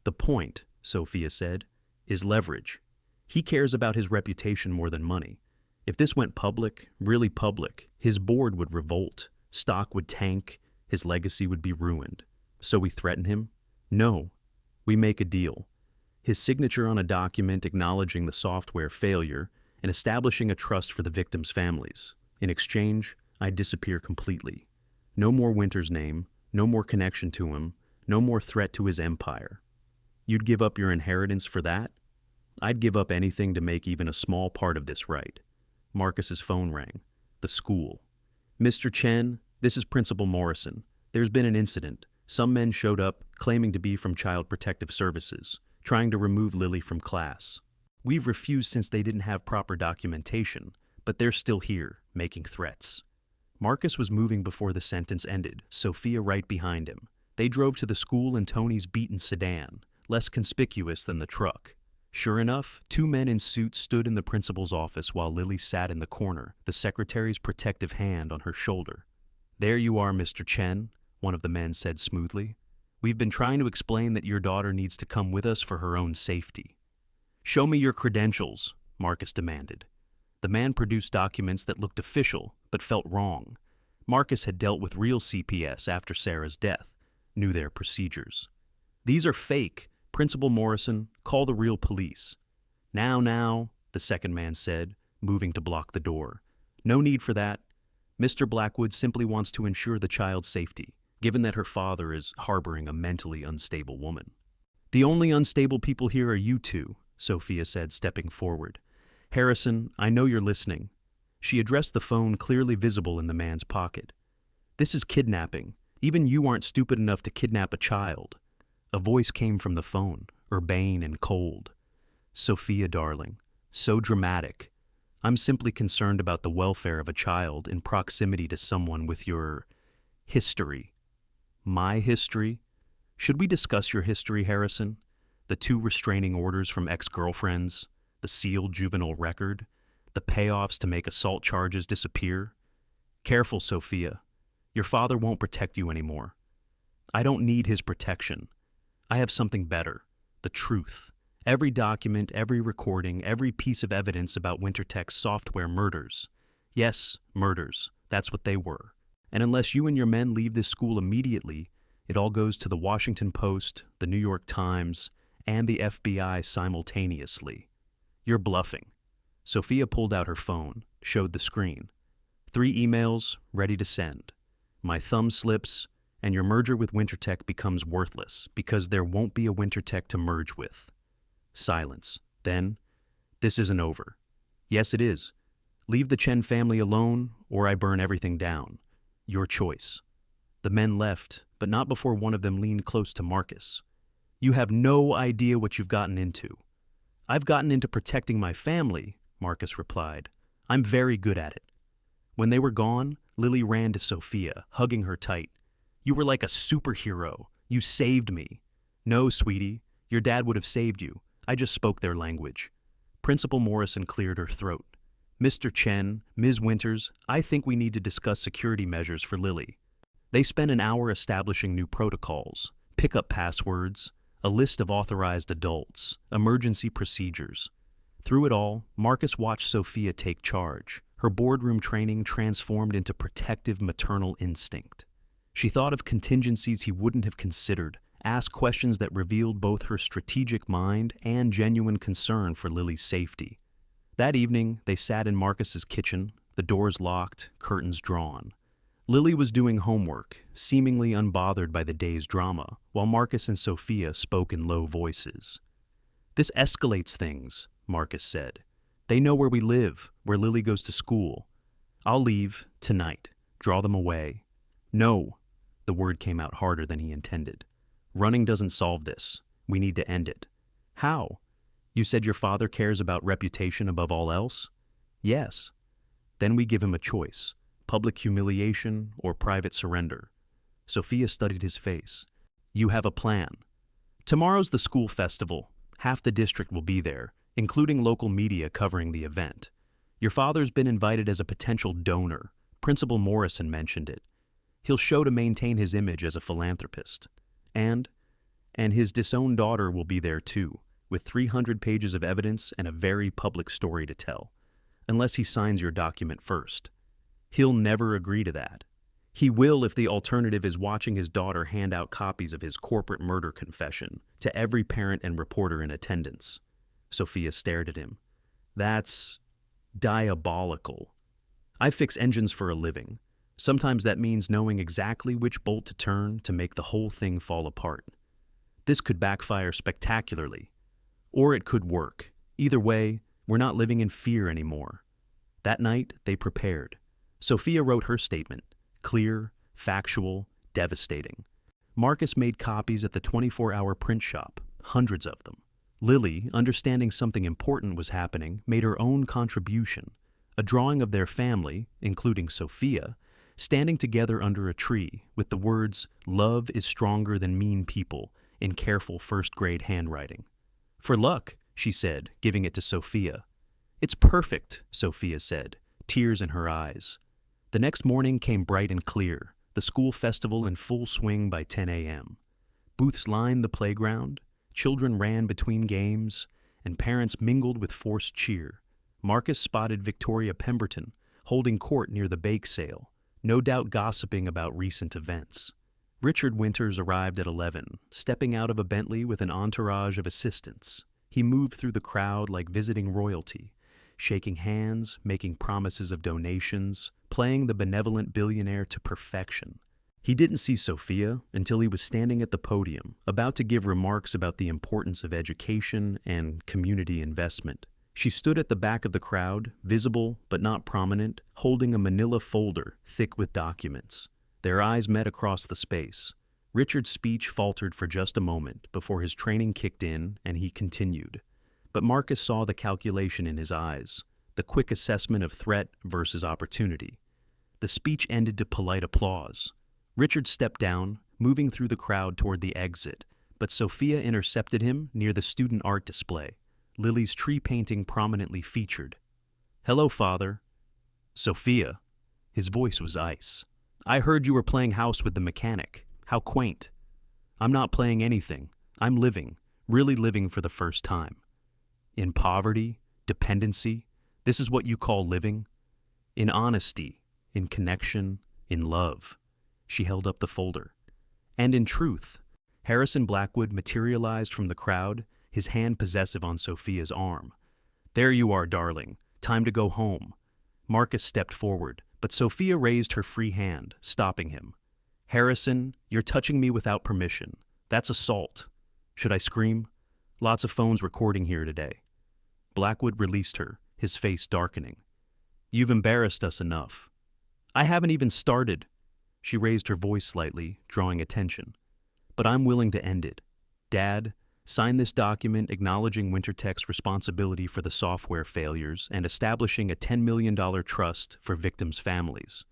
The point, Sophia said, is leverage. He cares about his reputation more than money. If this went public, really public, his board would revolt, stock would tank, his legacy would be ruined. So we threaten him? No. We make a deal. His signature on a document acknowledging the software failure and establishing a trust for the victims' families. In exchange, I disappear completely. No more Winter's name, no more connection to him, no more threat to his empire. You'd give up your inheritance for that? I'd give up anything to make even a small part of this right. Marcus's phone rang. The school. Mr. Chen, this is Principal Morrison. There's been an incident. Some men showed up, claiming to be from Child Protective Services, trying to remove Lily from class. We've refused since they didn't have proper documentation, but they're still here, making threats. Marcus was moving before the sentence ended, Sophia right behind him. They drove to the school in Tony's beaten sedan, less conspicuous than the truck. Sure enough, two men in suits stood in the principal's office while Lily sat in the corner, the secretary's protective hand on her shoulder. "There you are, Mr. Chen," one of the men said smoothly. "We've been trying to explain that your daughter needs to come with us for her own safety." "Show me your credentials," Marcus demanded. The man produced documents that looked official, but felt wrong. Marcus had dealt with real CPS after Sarah's death, knew their procedures. "These are fake. Principal Morrison, call the real police." Now, the second man said, moving to block the door. "No need for that. Mr. Blackwood simply wants to ensure the child's safety, given that her father is harboring a mentally unstable woman." "The only unstable people here are you two," Sophia said, stepping forward. "Harrison, I know you're listening." She addressed the phone clearly visible in the man's pocket. "This is kidnapping. Even you aren't stupid enough to kidnap a child." A voice came from the phone, urbane and cold. "Sophia, darling, so dramatic. I'm simply concerned about the welfare of a child in proximity to someone with your history." "My history? Should we discuss your history, Harrison? The 2 restraining orders from ex-girlfriends, the sealed juvenile record, the payoffs to make assault charges disappear? Careful, Sophia. Your father won't protect you anymore. I don't need his protection. I have something better, the truth. Every document, every recording, every piece of evidence about Wintertech's software murders. Yes, murders. That's what they were. And unless you and your men leave this school immediately, it all goes to the Washington Post, the New York Times, and the FBI simultaneously. You're bluffing." Sophia pulled out her phone, showed the screen. 3 emails, ready to send. "My thumb slips, and your merger with Wintertech becomes worthless because there won't be a Wintertech to merge with." Silence. Then, "This isn't over." "Yes, it is. Leave the Chen family alone, or I burn everything down. Your choice." The men left, but not before one of them leaned close to Marcus. "You have no idea what you've gotten into." "I've gotten into protecting my family," Marcus replied. "I'm very good at it." When they were gone, Lily ran to Sophia, hugging her tight. "You were like a superhero. You saved me." "No, sweetie. Your dad would have saved you. I just spoke their language." Principal Morrison cleared her throat. "Mr. Chen, Ms. Winters, I think we need to discuss security measures for Lily." They spent an hour establishing new protocols, pickup passwords, a list of authorized adults, emergency procedures. Through it all, Marcus watched Sophia take charge, her boardroom training transformed into protective maternal instinct. She thought of contingencies he wouldn't have considered, asked questions that revealed both her strategic mind and genuine concern for Lily's safety. That evening, they sat in Marcus's kitchen, the doors locked, curtains drawn. Lily was doing homework, seemingly unbothered by the day's drama, while Marcus and Sophia spoke in low voices. "This escalates things," Marcus said. "They know where we live, where Lily goes to school. I'll leave, tonight. Draw them away." "No." The word came out harder than he intended. "Running doesn't solve this. We need to end it." "How? You said your father cares about reputation above all else?" "Yes." "Then we give him a choice. Public humiliation or private surrender." Sophia studied his face. "You have a plan." "Tomorrow's the school festival. Half the district will be there, including local media covering the event. Your father's been invited as a potential donor. Principal Morrison mentioned it. He'll show to maintain his image as a philanthropist. And his disowned daughter will be there too, with 300 pages of evidence and a very public story to tell. Unless he signs your document first. He'll never agree to that. He will if the alternative is watching his daughter hand out copies of his corporate murder confession to every parent and reporter in attendance. Sophia stared at him. "That's diabolical. I fix engines for a living. Sometimes that means knowing exactly which bolt to turn to make the whole thing fall apart. This could backfire spectacularly. Or it could work. Either way, we're not living in fear anymore." That night, they prepared. Sophia wrote her statement, clear, factual, devastating. Marcus made copies at the 24-hour print shop, hundreds of them. Lily, understanding something important was happening, made her own contribution, a drawing of their family, including Sophia, standing together under a tree with the words, "Love is stronger than mean people," in careful first-grade handwriting. "For luck," she said, giving it to Sophia. "It's perfect," Sophia said, tears in her eyes. The next morning came bright and clear, the school festival in full swing by 10 a.m. Booths lined the playground, children ran between games, and parents mingled with forced cheer. Marcus spotted Victoria Pemberton holding court near the bake sale, no doubt gossiping about recent events. Richard Winters arrived at 11, stepping out of a Bentley with an entourage of assistants. He moved through the crowd like visiting royalty, shaking hands, making promises of donations, playing the benevolent billionaire to perfection. He didn't see Sophia until he was standing at the podium, about to give remarks about the importance of education and community investment. She stood at the back of the crowd, visible but not prominent, holding a manila folder thick with documents. Their eyes met across the space. Richard's speech faltered for just a moment before his training kicked in and he continued. But Marcus saw the calculation in his eyes, the quick assessment of threat versus opportunity. The speech ended to polite applause. Richard stepped down, moving through the crowd toward the exit, but Sophia intercepted him near the student art display, Lily's tree painting prominently featured. "Hello, Father." "Sophia." His voice was ice. "I heard you were playing house with the mechanic. How quaint." "I'm not playing anything. I'm living, really living for the first time." "In poverty, dependency, this is what you call living?" "In honesty, in connection, in love." She held up the folder. "And in truth." Harrison Blackwood materialized from the crowd, his hand possessive on Sophia's arm. "There you are, darling. Time to go home." Marcus stepped forward, but Sophia raised her free hand, stopping him. "Harrison, you're touching me without permission. That's assault." "Should I scream?" "Lots of phones recording here today." Blackwood released her, his face darkening. "You've embarrassed us enough." "I haven't even started." She raised her voice slightly, drawing attention. "But I'm willing to end it. Dad, sign this document acknowledging WinterTech's responsibility for the software failures and establishing a $10 million trust for victims' families.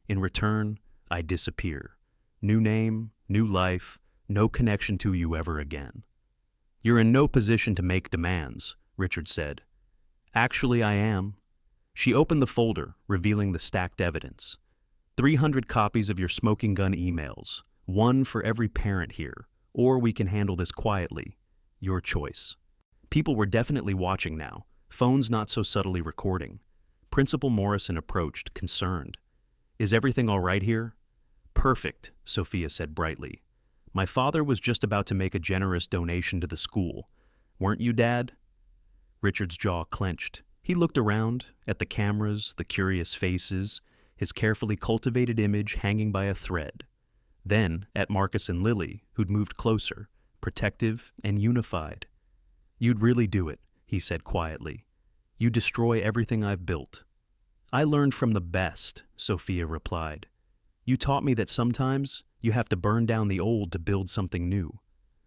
In return, I disappear. New name, new life, no connection to you ever again." "You're in no position to make demands," Richard said. "Actually, I am." She opened the folder, revealing the stacked evidence. 300 copies of your smoking gun emails, one for every parent here, or we can handle this quietly. Your choice. People were definitely watching now, phones not so subtly recording. Principal Morrison approached, concerned. "Is everything all right here?" "Perfect," Sophia said brightly. "My father was just about to make a generous donation to the school. Weren't you, Dad?" Richard's jaw clenched. He looked around, at the cameras, the curious faces, his carefully cultivated image hanging by a thread. Then at Marcus and Lily, who'd moved closer, protective and unified. "You'd really do it," he said quietly. "You destroy everything I've built." "I learned from the best," Sophia replied. "You taught me that sometimes you have to burn down the old to build something new.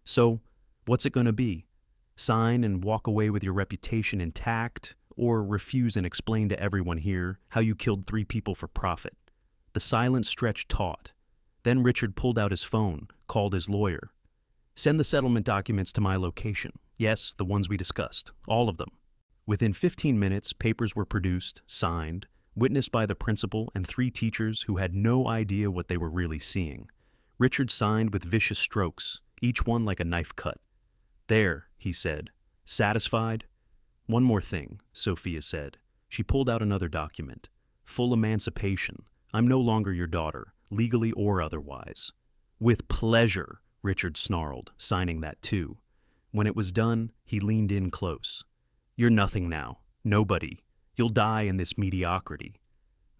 So, what's it going to be? Sign and walk away with your reputation intact, or refuse and explain to everyone here how you killed 3 people for profit?" The silence stretched taut. Then Richard pulled out his phone, called his lawyer. "Send the settlement documents to my location. Yes, the ones we discussed. All of them." Within 15 minutes, papers were produced, signed, witnessed by the principal and 3 teachers who had no idea what they were really seeing. Richard signed with vicious strokes, each one like a knife cut. "There," he said. "Satisfied?" "One more thing," Sophia said. She pulled out another document. "Full emancipation. I'm no longer your daughter, legally or otherwise." "With pleasure," Richard snarled, signing that too. When it was done, he leaned in close. "You're nothing now. Nobody. You'll die in this mediocrity."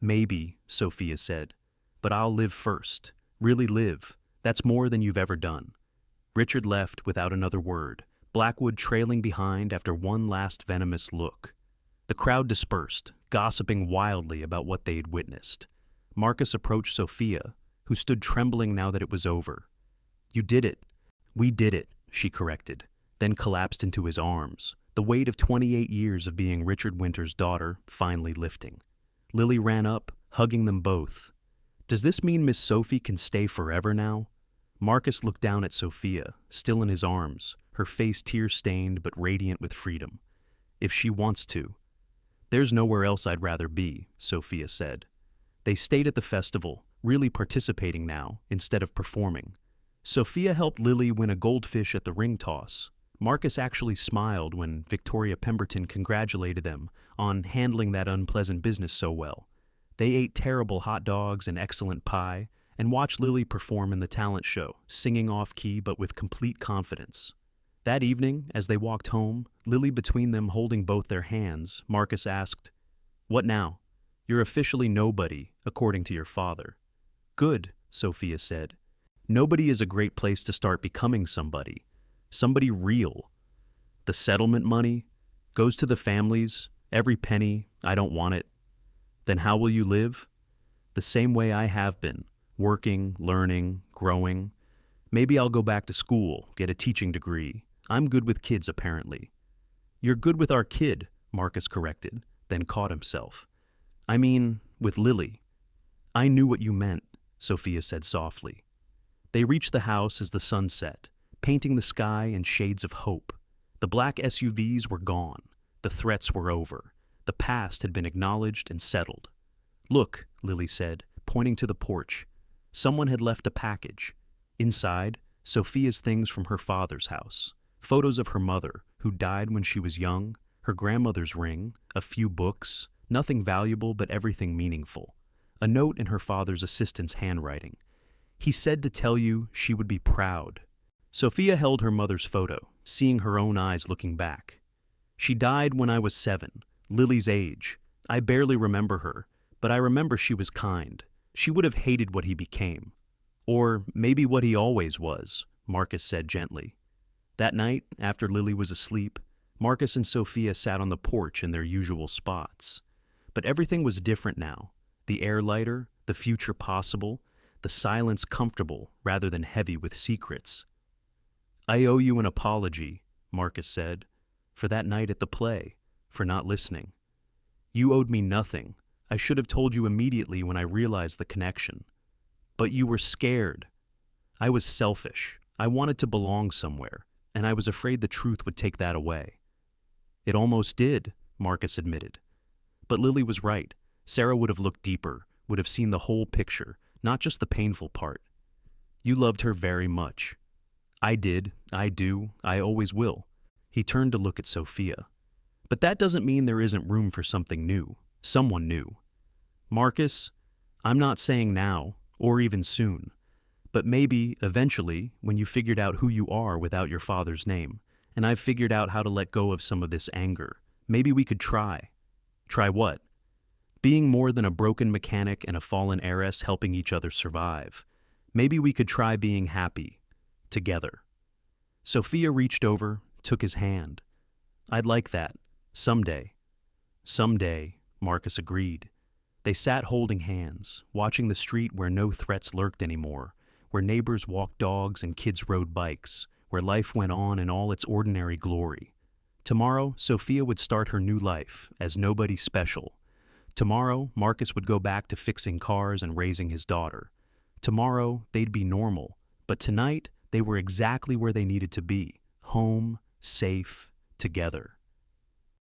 "Maybe," Sophia said. "But I'll live first. Really live. That's more than you've ever done." Richard left without another word, Blackwood trailing behind after one last venomous look. The crowd dispersed, gossiping wildly about what they'd witnessed. Marcus approached Sophia, who stood trembling now that it was over. "You did it." "We did it," she corrected. then collapsed into his arms, the weight of 28 years of being Richard Winter's daughter finally lifting. Lily ran up, hugging them both. Does this mean Miss Sophie can stay forever now? Marcus looked down at Sophia, still in his arms, her face tear-stained but radiant with freedom. If she wants to. There's nowhere else I'd rather be, Sophia said. They stayed at the festival, really participating now, instead of performing. Sophia helped Lily win a goldfish at the ring toss. Marcus actually smiled when Victoria Pemberton congratulated them on handling that unpleasant business so well. They ate terrible hot dogs and excellent pie, and watched Lily perform in the talent show, singing off-key but with complete confidence. That evening, as they walked home, Lily between them holding both their hands, Marcus asked, "What now? You're officially nobody, according to your father." "Good," Sophia said. "Nobody is a great place to start becoming somebody. Somebody real. The settlement money goes to the families, every penny, I don't want it. Then how will you live? The same way I have been. Working, learning, growing. Maybe I'll go back to school, get a teaching degree. I'm good with kids, apparently." "You're good with our kid," Marcus corrected, then caught himself. "I mean, with Lily." "I knew what you meant," Sophia said softly. They reached the house as the sun set, painting the sky in shades of hope. The black SUVs were gone. The threats were over. The past had been acknowledged and settled. "Look," Lily said, pointing to the porch. Someone had left a package. Inside, Sophia's things from her father's house. Photos of her mother, who died when she was young, her grandmother's ring, a few books, nothing valuable but everything meaningful. A note in her father's assistant's handwriting. He said to tell you she would be proud. Sophia held her mother's photo, seeing her own eyes looking back. "She died when I was 7, Lily's age. I barely remember her, but I remember she was kind. She would have hated what he became. Or maybe what he always was," Marcus said gently. That night, after Lily was asleep, Marcus and Sophia sat on the porch in their usual spots. But everything was different now. The air lighter, the future possible, the silence comfortable rather than heavy with secrets. "I owe you an apology," Marcus said, "for that night at the play, for not listening. You owed me nothing. I should have told you immediately when I realized the connection. But you were scared. I was selfish. I wanted to belong somewhere, and I was afraid the truth would take that away." "It almost did," Marcus admitted. But Lily was right. Sarah would have looked deeper, would have seen the whole picture, not just the painful part. "You loved her very much." "I did, I do, I always will." He turned to look at Sophia. "But that doesn't mean there isn't room for something new. Someone new. Marcus, I'm not saying now, or even soon, but maybe, eventually, when you figured out who you are without your father's name, and I've figured out how to let go of some of this anger, maybe we could try." "Try what?" "Being more than a broken mechanic and a fallen heiress helping each other survive. Maybe we could try being happy. Together." Sophia reached over, took his hand. "I'd like that. Someday." "Someday," Marcus agreed. They sat holding hands, watching the street where no threats lurked anymore, where neighbors walked dogs and kids rode bikes, where life went on in all its ordinary glory. Tomorrow, Sophia would start her new life as nobody special. Tomorrow, Marcus would go back to fixing cars and raising his daughter. Tomorrow, they'd be normal, but tonight, they were exactly where they needed to be, home, safe, together.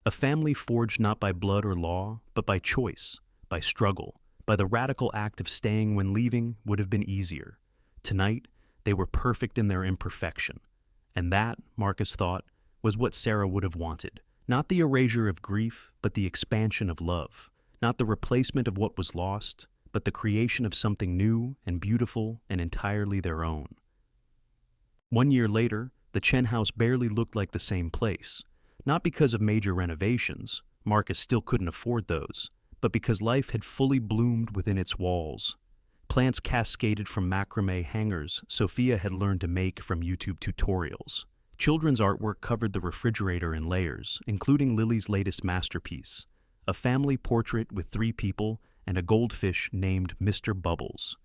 A family forged not by blood or law, but by choice, by struggle, by the radical act of staying when leaving would have been easier. Tonight, they were perfect in their imperfection. And that, Marcus thought, was what Sarah would have wanted. Not the erasure of grief, but the expansion of love. Not the replacement of what was lost, but the creation of something new and beautiful and entirely their own. 1 year later, the Chen house barely looked like the same place. Not because of major renovations, Marcus still couldn't afford those, but because life had fully bloomed within its walls. Plants cascaded from macrame hangers Sophia had learned to make from YouTube tutorials. Children's artwork covered the refrigerator in layers, including Lily's latest masterpiece, a family portrait with 3 people and a goldfish named Mr. Bubbles.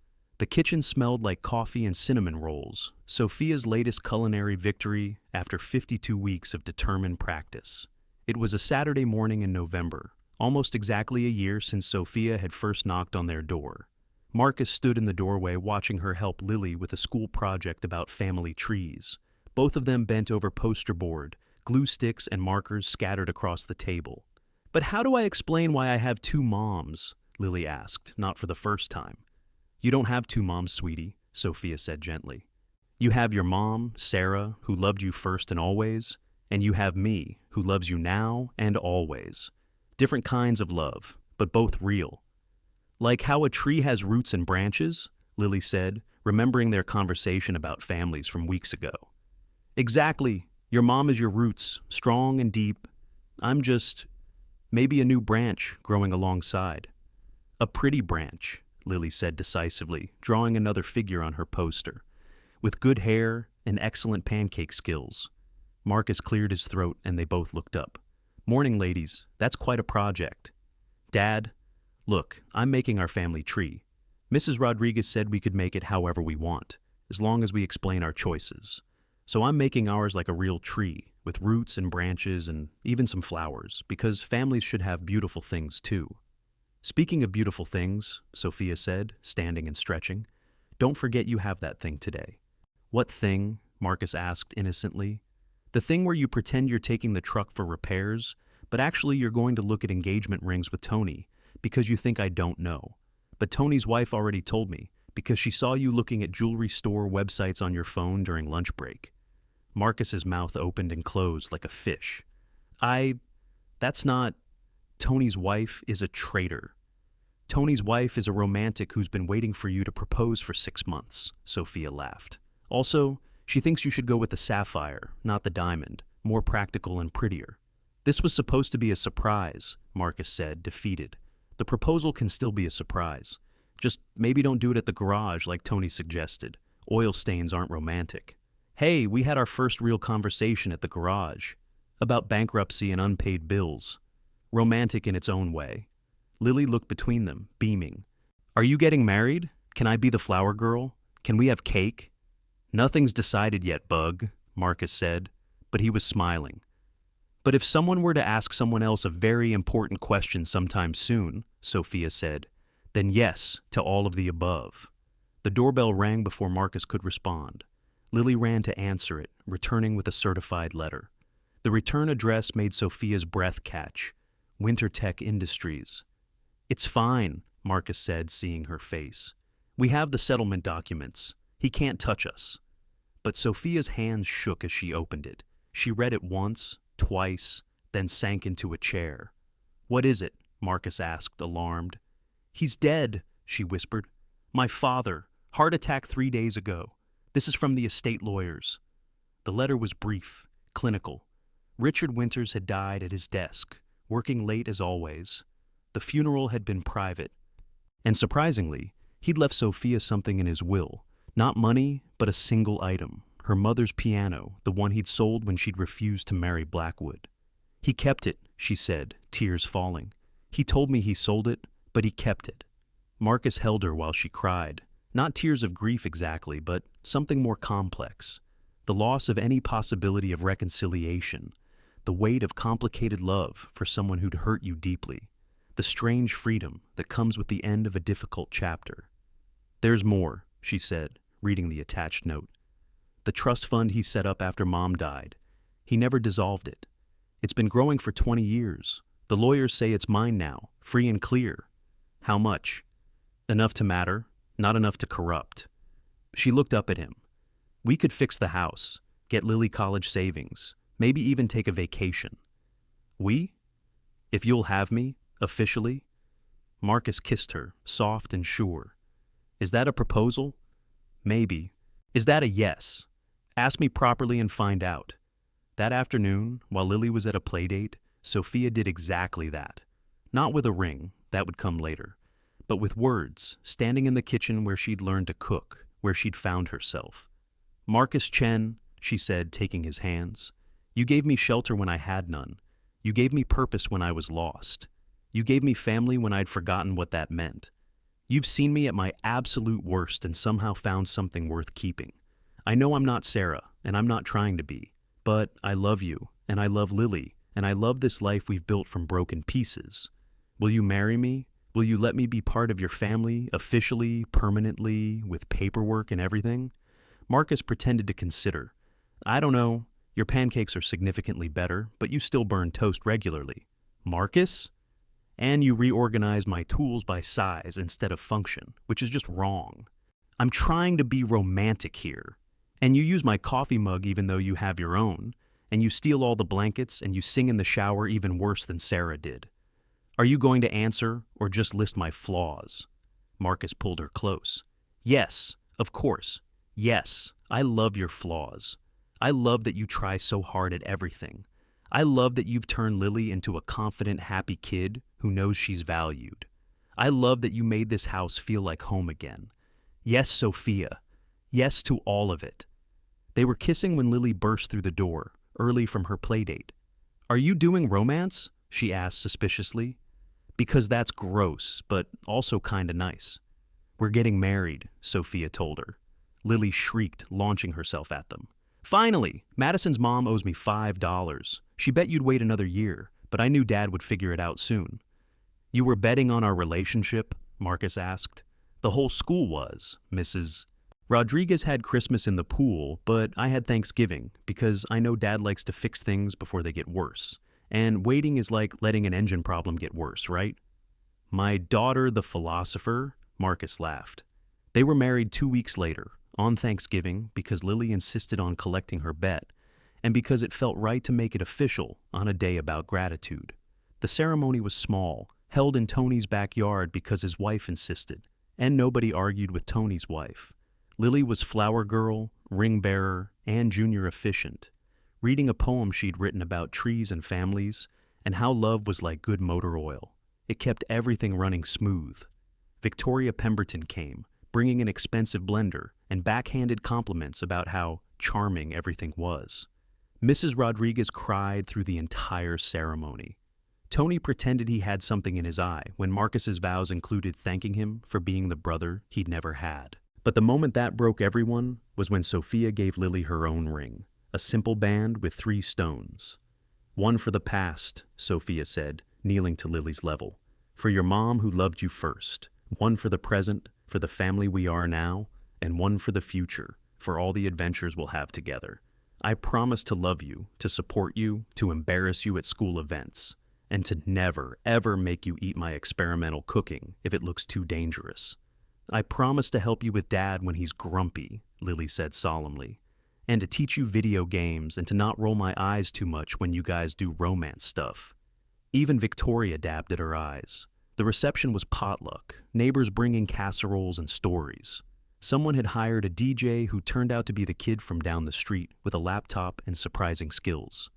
The kitchen smelled like coffee and cinnamon rolls, Sophia's latest culinary victory after 52 weeks of determined practice. It was a Saturday morning in November, almost exactly a year since Sophia had first knocked on their door. Marcus stood in the doorway watching her help Lily with a school project about family trees. Both of them bent over poster board, glue sticks and markers scattered across the table. "But how do I explain why I have two moms?" Lily asked, not for the first time. "You don't have two moms, sweetie," Sophia said gently. "You have your mom, Sarah, who loved you first and always, and you have me, who loves you now and always. Different kinds of love, but both real." "Like how a tree has roots and branches?" Lily said, remembering their conversation about families from weeks ago. "Exactly. Your mom is your roots, strong and deep. I'm just, maybe a new branch growing alongside." "A pretty branch," Lily said decisively, drawing another figure on her poster. "With good hair and excellent pancake skills." Marcus cleared his throat and they both looked up. "Morning, ladies. That's quite a project." "Dad, look, I'm making our family tree. Mrs. Rodriguez said we could make it however we want, as long as we explain our choices. So I'm making ours like a real tree, with roots and branches and even some flowers, because families should have beautiful things too." "Speaking of beautiful things," Sophia said, standing and stretching, "don't forget you have that thing today." "What thing?" Marcus asked innocently. "The thing where you pretend you're taking the truck for repairs, but actually you're going to look at engagement rings with Tony, because you think I don't know. But Tony's wife already told me, because she saw you looking at jewelry store websites on your phone during lunch break." Marcus's mouth opened and closed like a fish. That's not... Tony's wife is a traitor." "Tony's wife is a romantic who's been waiting for you to propose for 6 months," Sophia laughed. "Also, she thinks you should go with the sapphire, not the diamond, more practical and prettier." "This was supposed to be a surprise," Marcus said, defeated. "The proposal can still be a surprise. Just maybe don't do it at the garage like Tony suggested. Oil stains aren't romantic." "Hey, we had our first real conversation at the garage. About bankruptcy and unpaid bills. Romantic in its own way." Lily looked between them, beaming. "Are you getting married? Can I be the flower girl? Can we have cake?" "Nothing's decided yet, Bug," Marcus said, but he was smiling. "But if someone were to ask someone else a very important question sometime soon," Sophia said, "then yes to all of the above." The doorbell rang before Marcus could respond. Lily ran to answer it, returning with a certified letter. The return address made Sophia's breath catch. WinterTech Industries. "It's fine," Marcus said, seeing her face. "We have the settlement documents. He can't touch us." But Sophia's hands shook as she opened it. She read it once, twice, then sank into a chair. "What is it?" Marcus asked, alarmed. "He's dead," she whispered. "My father. Heart attack 3 days ago. This is from the estate lawyers." The letter was brief, clinical. Richard Winters had died at his desk, working late as always. The funeral had been private. And surprisingly, he'd left Sophia something in his will. Not money, but a single item. Her mother's piano, the one he'd sold when she'd refused to marry Blackwood. "He kept it," she said, tears falling. "He told me he sold it, but he kept it." Marcus held her while she cried. Not tears of grief exactly, but something more complex. The loss of any possibility of reconciliation. The weight of complicated love for someone who'd hurt you deeply. The strange freedom that comes with the end of a difficult chapter. "There's more," she said, reading the attached note. "The trust fund he set up after Mom died. He never dissolved it. It's been growing for 20 years. The lawyers say it's mine now, free and clear." "How much?" "Enough to matter, not enough to corrupt." She looked up at him. "We could fix the house, get Lily college savings, maybe even take a vacation." "We? If you'll have me, officially?" Marcus kissed her, soft and sure. "Is that a proposal?" "Maybe. Is that a yes? Ask me properly and find out." That afternoon, while Lily was at a playdate, Sophia did exactly that. Not with a ring, that would come later, but with words, standing in the kitchen where she'd learned to cook, where she'd found herself. "Marcus Chen," she said, taking his hands, "you gave me shelter when I had none. You gave me purpose when I was lost. You gave me family when I'd forgotten what that meant. You've seen me at my absolute worst and somehow found something worth keeping. I know I'm not Sarah, and I'm not trying to be, but I love you, and I love Lily, and I love this life we've built from broken pieces. Will you marry me? Will you let me be part of your family, officially, permanently, with paperwork and everything? Marcus pretended to consider. I don't know. Your pancakes are significantly better, but you still burn toast regularly. Marcus? And you reorganize my tools by size instead of function, which is just wrong. I'm trying to be romantic here. And you use my coffee mug even though you have your own, and you steal all the blankets, and you sing in the shower even worse than Sarah did. Are you going to answer, or just list my flaws? Marcus pulled her close. Yes, of course. Yes, I love your flaws. I love that you try so hard at everything. I love that you've turned Lily into a confident, happy kid who knows she's valued. I love that you made this house feel like home again. Yes, Sophia. Yes to all of it. They were kissing when Lily burst through the door, early from her playdate. Are you doing romance? She asked suspiciously. Because that's gross, but also kinda nice. We're getting married, Sophia told her. Lily shrieked, launching herself at them. Finally! Madison's mom owes me $5. She bet you'd wait another year, but I knew Dad would figure it out soon. You were betting on our relationship? Marcus asked. The whole school was, Mrs. Rodriguez had Christmas in the pool, but I had Thanksgiving, because I know Dad likes to fix things before they get worse. And waiting is like letting an engine problem get worse, right? My daughter, the philosopher, Marcus laughed. They were married 2 weeks later, on Thanksgiving, because Lily insisted on collecting her bet, and because it felt right to make it official on a day about gratitude. The ceremony was small, held in Tony's backyard because his wife insisted, and nobody argued with Tony's wife. Lily was flower girl, ring bearer, and junior officiant, reading a poem she'd written about trees and families, and how love was like good motor oil. It kept everything running smooth. Victoria Pemberton came, bringing an expensive blender and backhanded compliments about how charming everything was. Mrs. Rodriguez cried through the entire ceremony. Tony pretended he had something in his eye when Marcus's vows included thanking him for being the brother he'd never had. But the moment that broke everyone was when Sophia gave Lily her own ring, a simple band with 3 stones. One for the past, Sophia said, kneeling to Lily's level. For your mom who loved you first. One for the present, for the family we are now, and one for the future, for all the adventures we'll have together. I promise to love you, to support you, to embarrass you at school events, and to never, ever make you eat my experimental cooking if it looks too dangerous. I promise to help you with Dad when he's grumpy, Lily said solemnly, and to teach you video games and to not roll my eyes too much when you guys do romance stuff. Even Victoria dabbed at her eyes. The reception was potluck, neighbors bringing casseroles and stories. Someone had hired a DJ who turned out to be the kid from down the street with a laptop and surprising skills.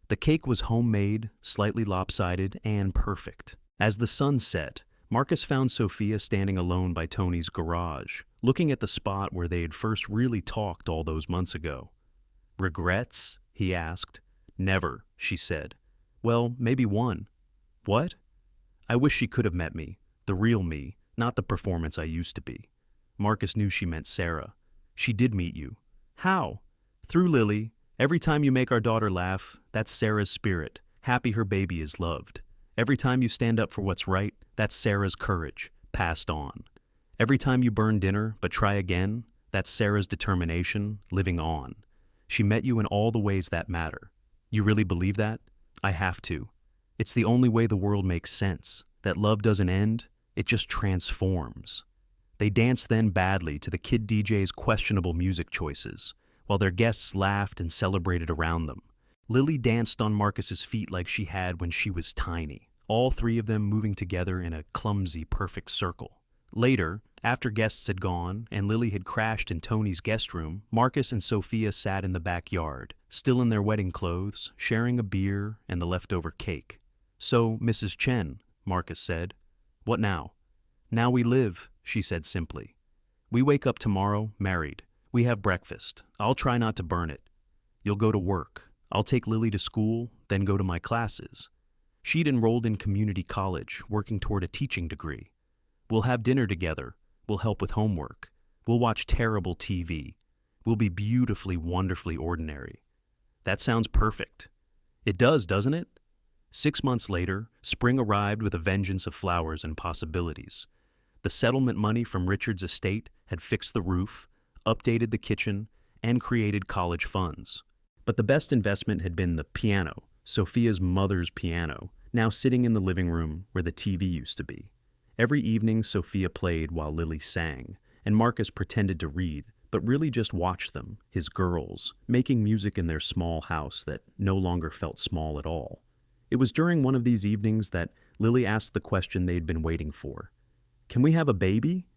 The cake was homemade, slightly lopsided, and perfect. As the sun set, Marcus found Sophia standing alone by Tony's garage, looking at the spot where they had first really talked all those months ago. Regrets? He asked. Never, she said. Well, maybe one. What? I wish she could have met me, the real me, not the performance I used to be. Marcus knew she meant Sarah. She did meet you. How? Through Lily. Every time you make our daughter laugh, that's Sarah's spirit, happy her baby is loved. Every time you stand up for what's right, that's Sarah's courage, passed on. Every time you burn dinner but try again, that's Sarah's determination, living on. She met you in all the ways that matter. You really believe that? I have to. It's the only way the world makes sense, that love doesn't end, it just transforms. They danced then badly to the kid DJ's questionable music choices, while their guests laughed and celebrated around them. Lily danced on Marcus's feet like she had when she was tiny, all 3 of them moving together in a clumsy, perfect circle. Later, after guests had gone and Lily had crashed in Tony's guest room, Marcus and Sophia sat in the backyard, still in their wedding clothes, sharing a beer and the leftover cake. So, Mrs. Chen, Marcus said. What now? Now we live, she said simply. We wake up tomorrow, married. We have breakfast. I'll try not to burn it. You'll go to work. I'll take Lily to school, then go to my classes. She'd enrolled in community college, working toward a teaching degree. We'll have dinner together. We'll help with homework. We'll watch terrible TV. We'll be beautifully, wonderfully ordinary. That sounds perfect. It does, doesn't it? 6 months later, spring arrived with a vengeance of flowers and possibilities. The settlement money from Richard's estate had fixed the roof, updated the kitchen, and created college funds. But the best investment had been the piano, Sophia's mother's piano, now sitting in the living room where the TV used to be. Every evening, Sophia played while Lily sang, and Marcus pretended to read, but really just watched them, his girls, making music in their small house that no longer felt small at all. It was during one of these evenings that Lily asked the question they'd been waiting for. "Can we have a baby?"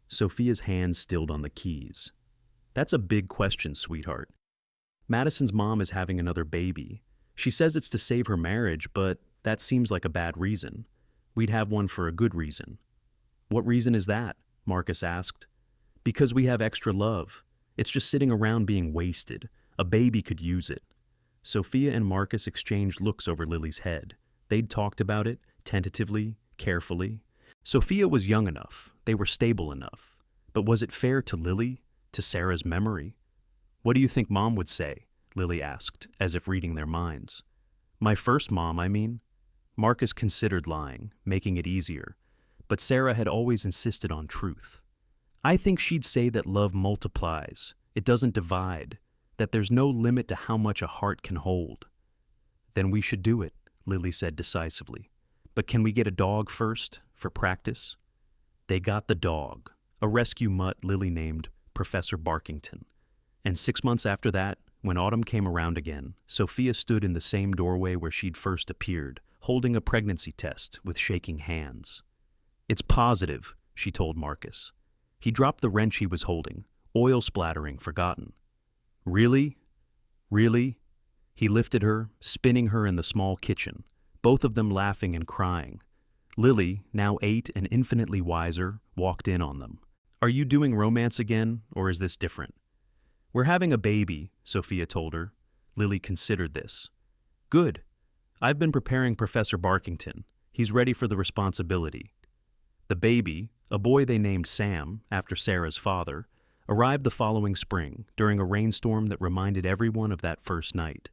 Sophia's hand stilled on the keys. "That's a big question, sweetheart. Madison's mom is having another baby. She says it's to save her marriage, but that seems like a bad reason. We'd have one for a good reason." "What reason is that?" Marcus asked. "Because we have extra love. It's just sitting around being wasted. A baby could use it." Sophia and Marcus exchanged looks over Lily's head. They'd talked about it, tentatively, carefully. Sophia was young enough. They were stable enough. But was it fair to Lily, to Sarah's memory? "What do you think Mom would say?" Lily asked, as if reading their minds. "My first mom, I mean." Marcus considered lying, making it easier. But Sarah had always insisted on truth. "I think she'd say that love multiplies. It doesn't divide. That there's no limit to how much a heart can hold." "Then we should do it," Lily said decisively. "But can we get a dog first, for practice?" They got the dog, a rescue mutt Lily named Professor Barkington. And 6 months after that, when autumn came around again, Sophia stood in the same doorway where she'd first appeared, holding a pregnancy test with shaking hands. "It's positive," she told Marcus. He dropped the wrench he was holding, oil splattering forgotten. "Really? Really?" He lifted her, spinning her in the small kitchen, both of them laughing and crying. Lily, now 8 and infinitely wiser, walked in on them. "Are you doing romance again, or is this different?" "We're having a baby," Sophia told her. Lily considered this. "Good. I've been preparing Professor Barkington. He's ready for the responsibility." The baby, a boy they named Sam, after Sarah's father, arrived the following spring during a rainstorm that reminded everyone of that first night.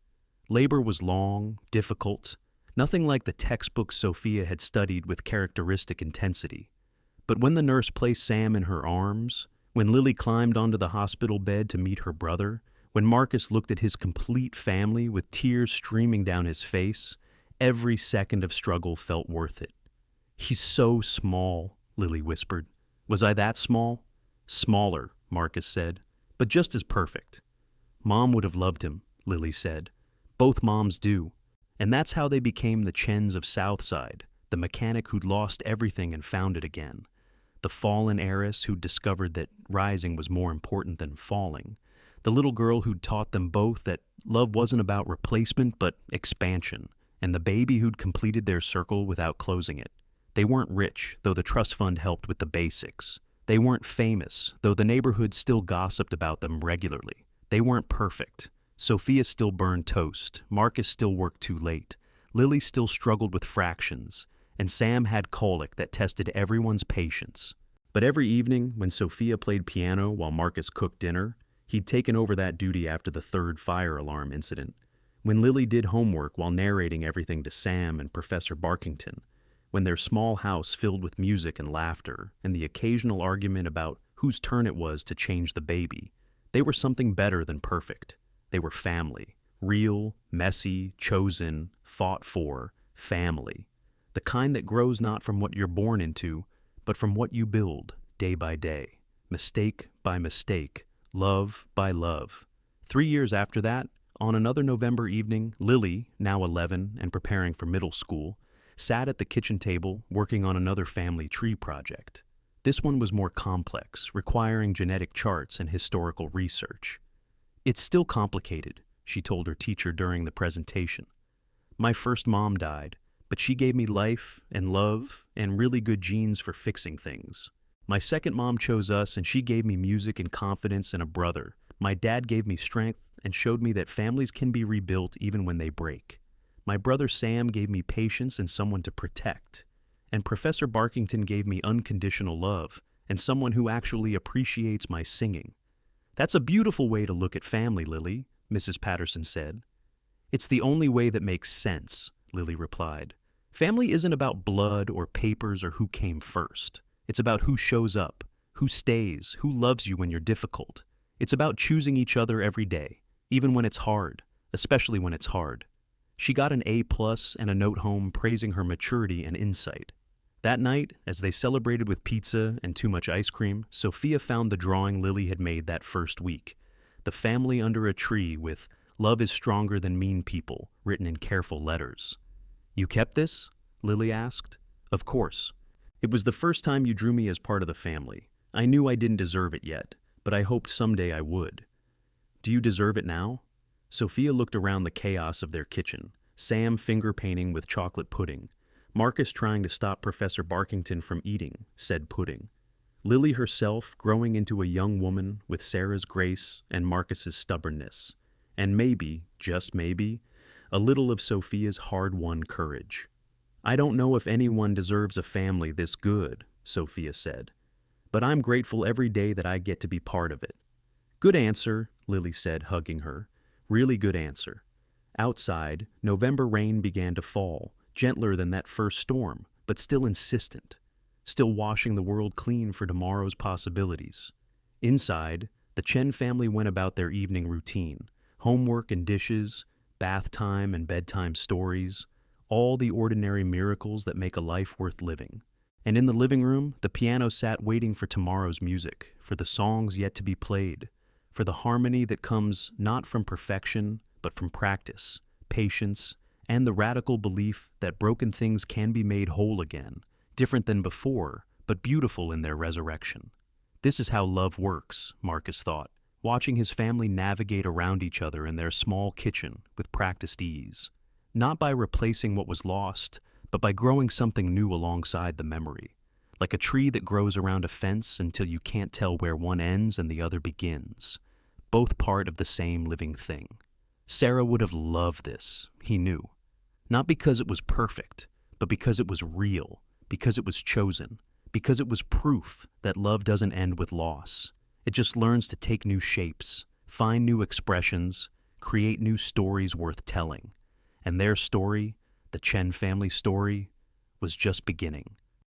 Labor was long, difficult, nothing like the textbooks Sophia had studied with characteristic intensity. But when the nurse placed Sam in her arms, when Lily climbed onto the hospital bed to meet her brother, when Marcus looked at his complete family with tears streaming down his face, every second of struggle felt worth it. "He's so small," Lily whispered. "Was I that small?" "Smaller," Marcus said, "but just as perfect." "Mom would have loved him," Lily said. "Both moms do. And that's how they became the Chens of Southside, the mechanic who'd lost everything and found it again, the fallen heiress who'd discovered that rising was more important than falling, the little girl who'd taught them both that love wasn't about replacement but expansion, and the baby who'd completed their circle without closing it. They weren't rich, though the trust fund helped with the basics. They weren't famous, though the neighborhood still gossiped about them regularly. They weren't perfect. Sophia still burned toast, Marcus still worked too late, Lily still struggled with fractions, and Sam had colic that tested everyone's patience. But every evening, when Sophia played piano while Marcus cooked dinner, he'd taken over that duty after the third fire alarm incident. When Lily did homework while narrating everything to Sam and Professor Barkington, when their small house filled with music and laughter, and the occasional argument about whose turn it was to change the baby, they were something better than perfect. They were family. Real, messy, chosen, fought for, family. The kind that grows not from what you're born into, but from what you build, day by day, mistake by mistake, love by love. 3 years after that, on another November evening, Lily, now 11 and preparing for middle school, sat at the kitchen table working on another family tree project. This one was more complex, requiring genetic charts and historical research. "It's still complicated," she told her teacher during the presentation. "My first mom died, but she gave me life and love and really good genes for fixing things. My second mom chose us, and she gave me music and confidence and a brother. My dad gave me strength and showed me that families can be rebuilt even when they break. My brother Sam gave me patience and someone to protect. and Professor Barkington gave me unconditional love and someone who actually appreciates my singing. That's a beautiful way to look at family, Lily, Mrs. Patterson said. It's the only way that makes sense, Lily replied. Family isn't about blood or papers or who came first. It's about who shows up, who stays, who loves you when you're difficult. It's about choosing each other every day, even when it's hard, especially when it's hard. She got an A+ and a note home praising her maturity and insight. That night, as they celebrated with pizza and too much ice cream, Sophia found the drawing Lily had made that first week. The family under a tree with "Love is stronger than mean people" written in careful letters. "You kept this?" Lily asked. "Of course. It was the first time you drew me as part of the family. I knew I didn't deserve it yet, but I hoped someday I would." "Do you deserve it now?" Sophia looked around the chaos of their kitchen, Sam finger painting with chocolate pudding, Marcus trying to stop Professor Barkington from eating said pudding, Lily herself growing into a young woman with Sarah's grace and Marcus's stubbornness, and maybe, just maybe, a little of Sophia's hard-won courage. "I don't know if anyone deserves a family this good," Sophia said, "but I'm grateful every day that I get to be part of it." "Good answer," Lily said, hugging her. "Really good answer." Outside, November rain began to fall, gentler than that first storm, but still insistent, still washing the world clean for tomorrow's possibilities. Inside, the Chen family went about their evening routine, homework and dishes, bath time and bedtime stories, all the ordinary miracles that make a life worth living. And in the living room, the piano sat waiting for tomorrow's music, for the songs yet to be played, for the harmony that comes not from perfection, but from practice, patience, and the radical belief that broken things can be made whole again, different than before, but beautiful in their resurrection. This is how love works, Marcus thought, watching his family navigate around each other in their small kitchen with practiced ease, not by replacing what was lost, but by growing something new alongside the memory, like a tree that grows around a fence until you can't tell where one ends and the other begins, both part of the same living thing. Sarah would have loved this, he knew. Not because it was perfect, but because it was real, because it was chosen, because it was proof that love doesn't end with loss. It just learns to take new shapes, find new expressions, create new stories worth telling. And their story, the Chen family story, was just beginning.